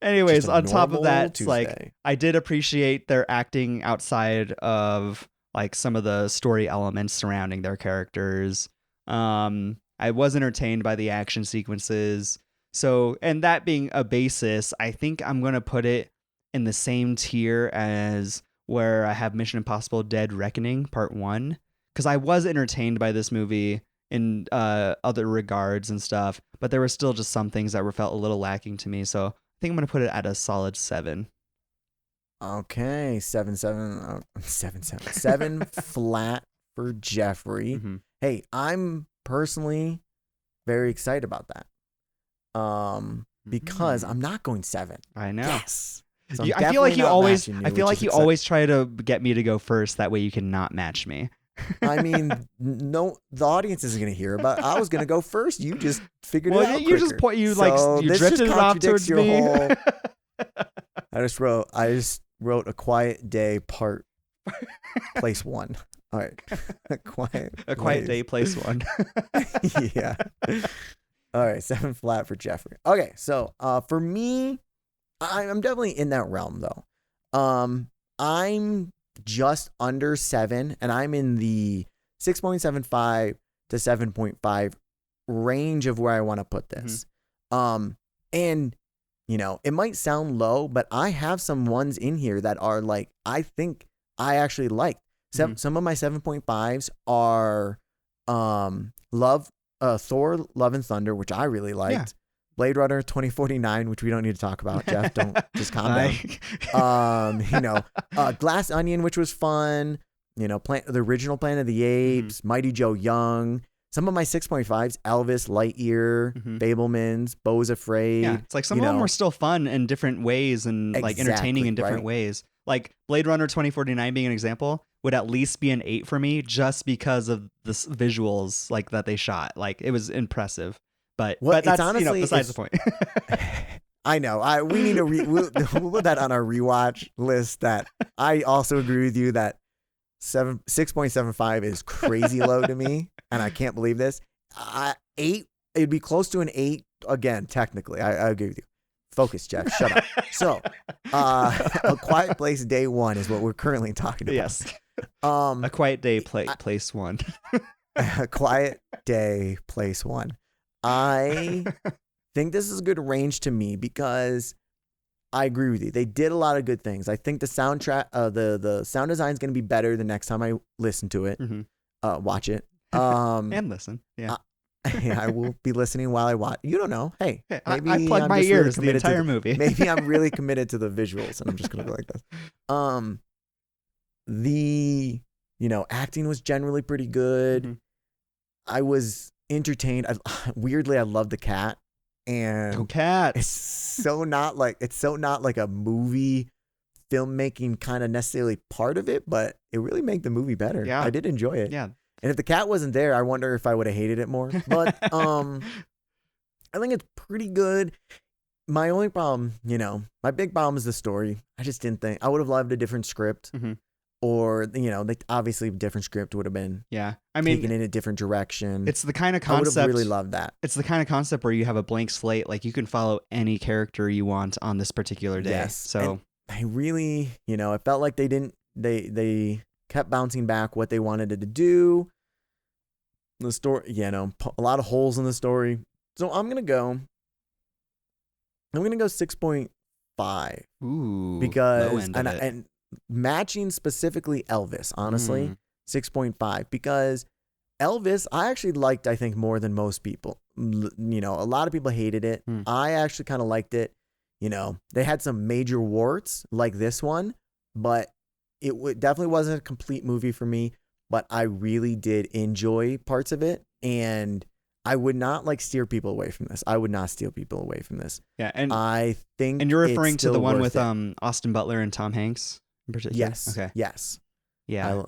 Anyways, Just a on top of normal that, it's like Tuesday. I did appreciate their acting outside of like some of the story elements surrounding their characters. I was entertained by the action sequences. So, and that being a basis, I think I'm going to put it in the same tier as where I have Mission Impossible Dead Reckoning Part 1, because I was entertained by this movie in other regards and stuff, but there were still just some things that felt a little lacking to me. So I think I'm going to put it at a solid 7. Okay, 7 flat for Jeffrey. Mm-hmm. Hey, I'm personally very excited about that. Because I'm not going 7. I know. Yes. So I feel like you always which is always try to get me to go first. That way you cannot match me. I mean, no, the audience isn't going to hear about. I was going to go first. You just figured it out. You just quicker. you So you this drifted just it off contradicts towards your me. whole- I just wrote A Quiet Day part place 1. All right, a quiet day, place 1. Yeah. All right, 7 flat for Jeffrey. Okay, so for me, I'm definitely in that realm though. I'm just under 7, and I'm in the 6.75 to 7.5 range of where I want to put this. And you know, it might sound low, but I have some ones in here that are like I think I actually like. Some of my 7.5s are Thor, Love and Thunder, which I really liked. Yeah. Blade Runner 2049, which we don't need to talk about. Jeff, don't just calm down. You know, Glass Onion, which was fun. You know, the original Planet of the Apes, Mighty Joe Young. Some of my 6.5s, Elvis, Lightyear, Fabelmans, Beau's Afraid. Yeah, it's like some of them were still fun in different ways and like entertaining in different ways. Like Blade Runner 2049 being an example would at least be an 8 for me just because of the visuals like that they shot. Like it was impressive. But that's honestly, besides the point. I know. We need to we'll put that on our rewatch list. That I also agree with you that 6.75 is crazy low to me, and I can't believe this. 8, it'd be close to an 8 again. Technically, I agree with you. Focus, Jeff. Shut up. So, A Quiet Place Day 1 is what we're currently talking about. Yes. A Quiet Day place 1. A Quiet Day Place 1. I think this is a good range to me because I agree with you. They did a lot of good things. I think the soundtrack, the sound design is going to be better the next time I listen to it, watch it, and listen. Yeah. I will be listening while I watch. You don't know. Hey, maybe I plug I'm my just ears really the entire movie. Maybe I'm really committed to the visuals, and I'm just going to go like this. The acting was generally pretty good. I was entertained. Weirdly, I love the cat, and Go cat. it's so not like a movie filmmaking kind of necessarily part of it, but it really made the movie better. Yeah. I did enjoy it. Yeah. And if the cat wasn't there, I wonder if I would have hated it more. But I think it's pretty good. My only problem, my big problem is the story. I just didn't think I would have loved a different script. Mm-hmm. Or, obviously a different script would have been taken in a different direction. It's the kind of I would concept. have really loved that. It's the kind of concept where you have a blank slate. Like you can follow any character you want on this particular day. Yes. So And I really, it felt like they kept bouncing back what they wanted it to do. The story, a lot of holes in the story. So I'm going to go 6.5. ooh, Because, low end of it. and matching specifically Elvis, honestly, 6.5, because Elvis, I actually liked, I think, more than most people. A lot of people hated it. I actually kind of liked it. They had some major warts like this one, but it definitely wasn't a complete movie for me, but I really did enjoy parts of it. And I would not steer people away from this. I would not steer people away from this. Yeah. And I think, you're referring to the one with it. Austin Butler and Tom Hanks in particular? Yes. Okay. Yes. Yeah.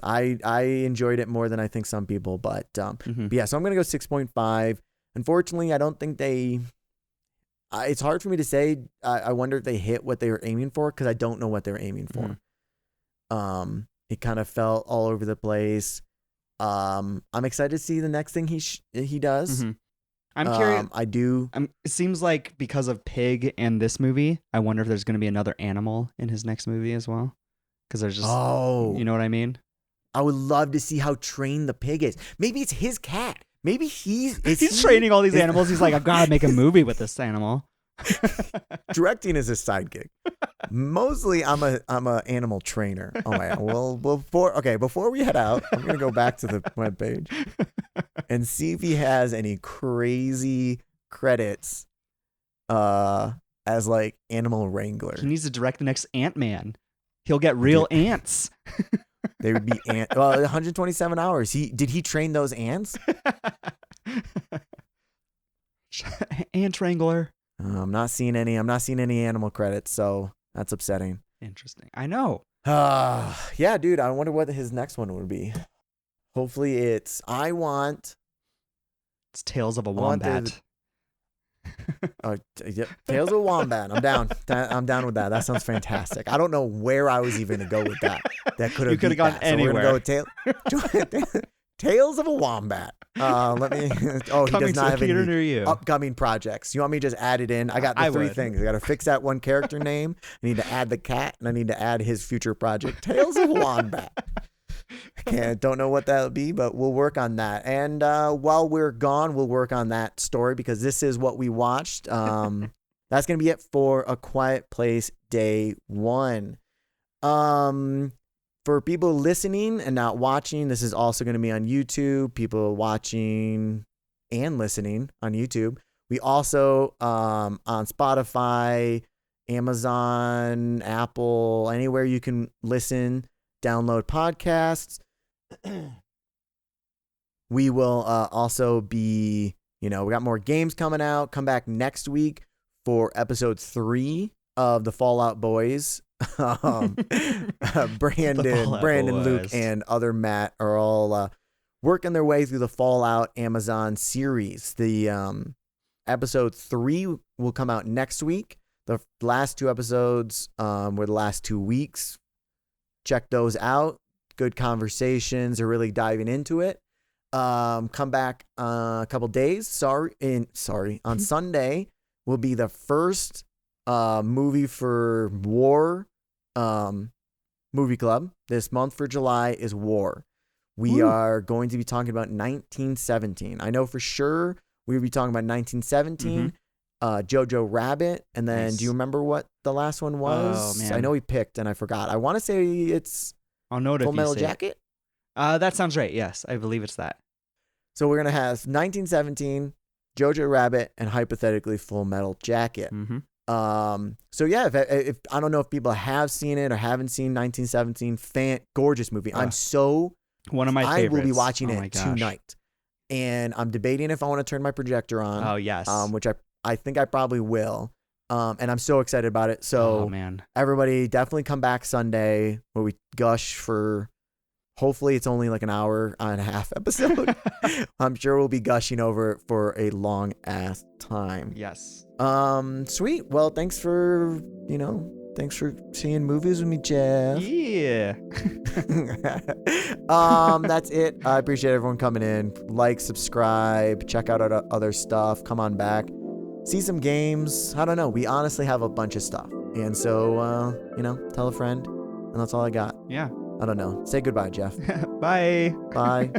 I enjoyed it more than I think some people, but yeah, so I'm going to go 6.5. Unfortunately, I don't think it's hard for me to say. I wonder if they hit what they were aiming for, because I don't know what they were aiming for. It kind of felt all over the place. I'm excited to see the next thing he does. I'm curious. I do. It seems like because of Pig and this movie, I wonder if there's going to be another animal in his next movie as well. Because there's just, you know what I mean? I would love to see how trained the pig is. Maybe it's his cat. Maybe he's training all these animals. He's like, I've got to make a movie with this animal. Directing is his sidekick. Mostly, I'm a animal trainer. Oh my God. Well, before we head out, I'm gonna go back to the webpage and see if he has any crazy credits, as animal wrangler. He needs to direct the next Ant-Man. He'll get real ants. They would be 127 hours. Did he train those ants? Ant Wrangler. I'm not seeing any animal credits, so that's upsetting. Interesting. I know. Yeah, dude. I wonder what his next one would be. Hopefully, it's Tales of a Wombat. Tales of a Wombat. I'm down. I'm down with that. That sounds fantastic. I don't know where I was even to go with that. That could have gone anywhere. So we're gonna go with Tales of a Wombat. Let me. Oh, he Coming does not have any near you. upcoming projects. You want me to just add it in? I got the three things. I got to fix that one character name. I need to add the cat, and I need to add his future project, Tales of a Wombat. Don't know what that'll be, but we'll work on that. And while we're gone, we'll work on that story, because this is what we watched. That's gonna be it for A Quiet Place Day 1. For people listening and not watching, this is also going to be on YouTube. People watching and listening on YouTube. We also on Spotify, Amazon, Apple, anywhere you can listen, download podcasts. We will also be, we got more games coming out. Come back next week for episode 3 of the Fallout Boys. Brandon, Luke, and other Matt are all working their way through the Fallout Amazon series. The episode 3 will come out next week. The last 2 episodes were the last 2 weeks. Check those out. Good conversations. They're really diving into it. Come back a couple days. On Sunday will be the first movie for War movie club. This month for July is War. We are going to be talking about 1917. I know for sure we'll be talking about 1917, Jojo Rabbit, and then do you remember what the last one was? Oh, man. I know we picked and I forgot. I want to say it's I'll know it Full if Metal you say Jacket. That sounds right. Yes, I believe it's that. So we're gonna have 1917, Jojo Rabbit, and hypothetically Full Metal Jacket. So yeah, if I don't know if people have seen it or haven't seen 1917, gorgeous movie. I'm so one of my favorites. I will be watching it gosh. tonight. and I'm debating if I want to turn my projector on. Oh yes. Which I think I probably will. And I'm so excited about it. So oh man. everybody definitely come back Sunday where we gush for, hopefully it's only like an hour and a half episode. I'm sure we'll be gushing over it for a long ass time. Yes. Sweet. Well, thanks for seeing movies with me, Jeff. Yeah. That's it. I appreciate everyone coming in. Like, subscribe, check out our other stuff. Come on back. See some games. I don't know. We honestly have a bunch of stuff. And so, tell a friend. And that's all I got. Yeah. I don't know. Say goodbye, Jeff. Bye. Bye.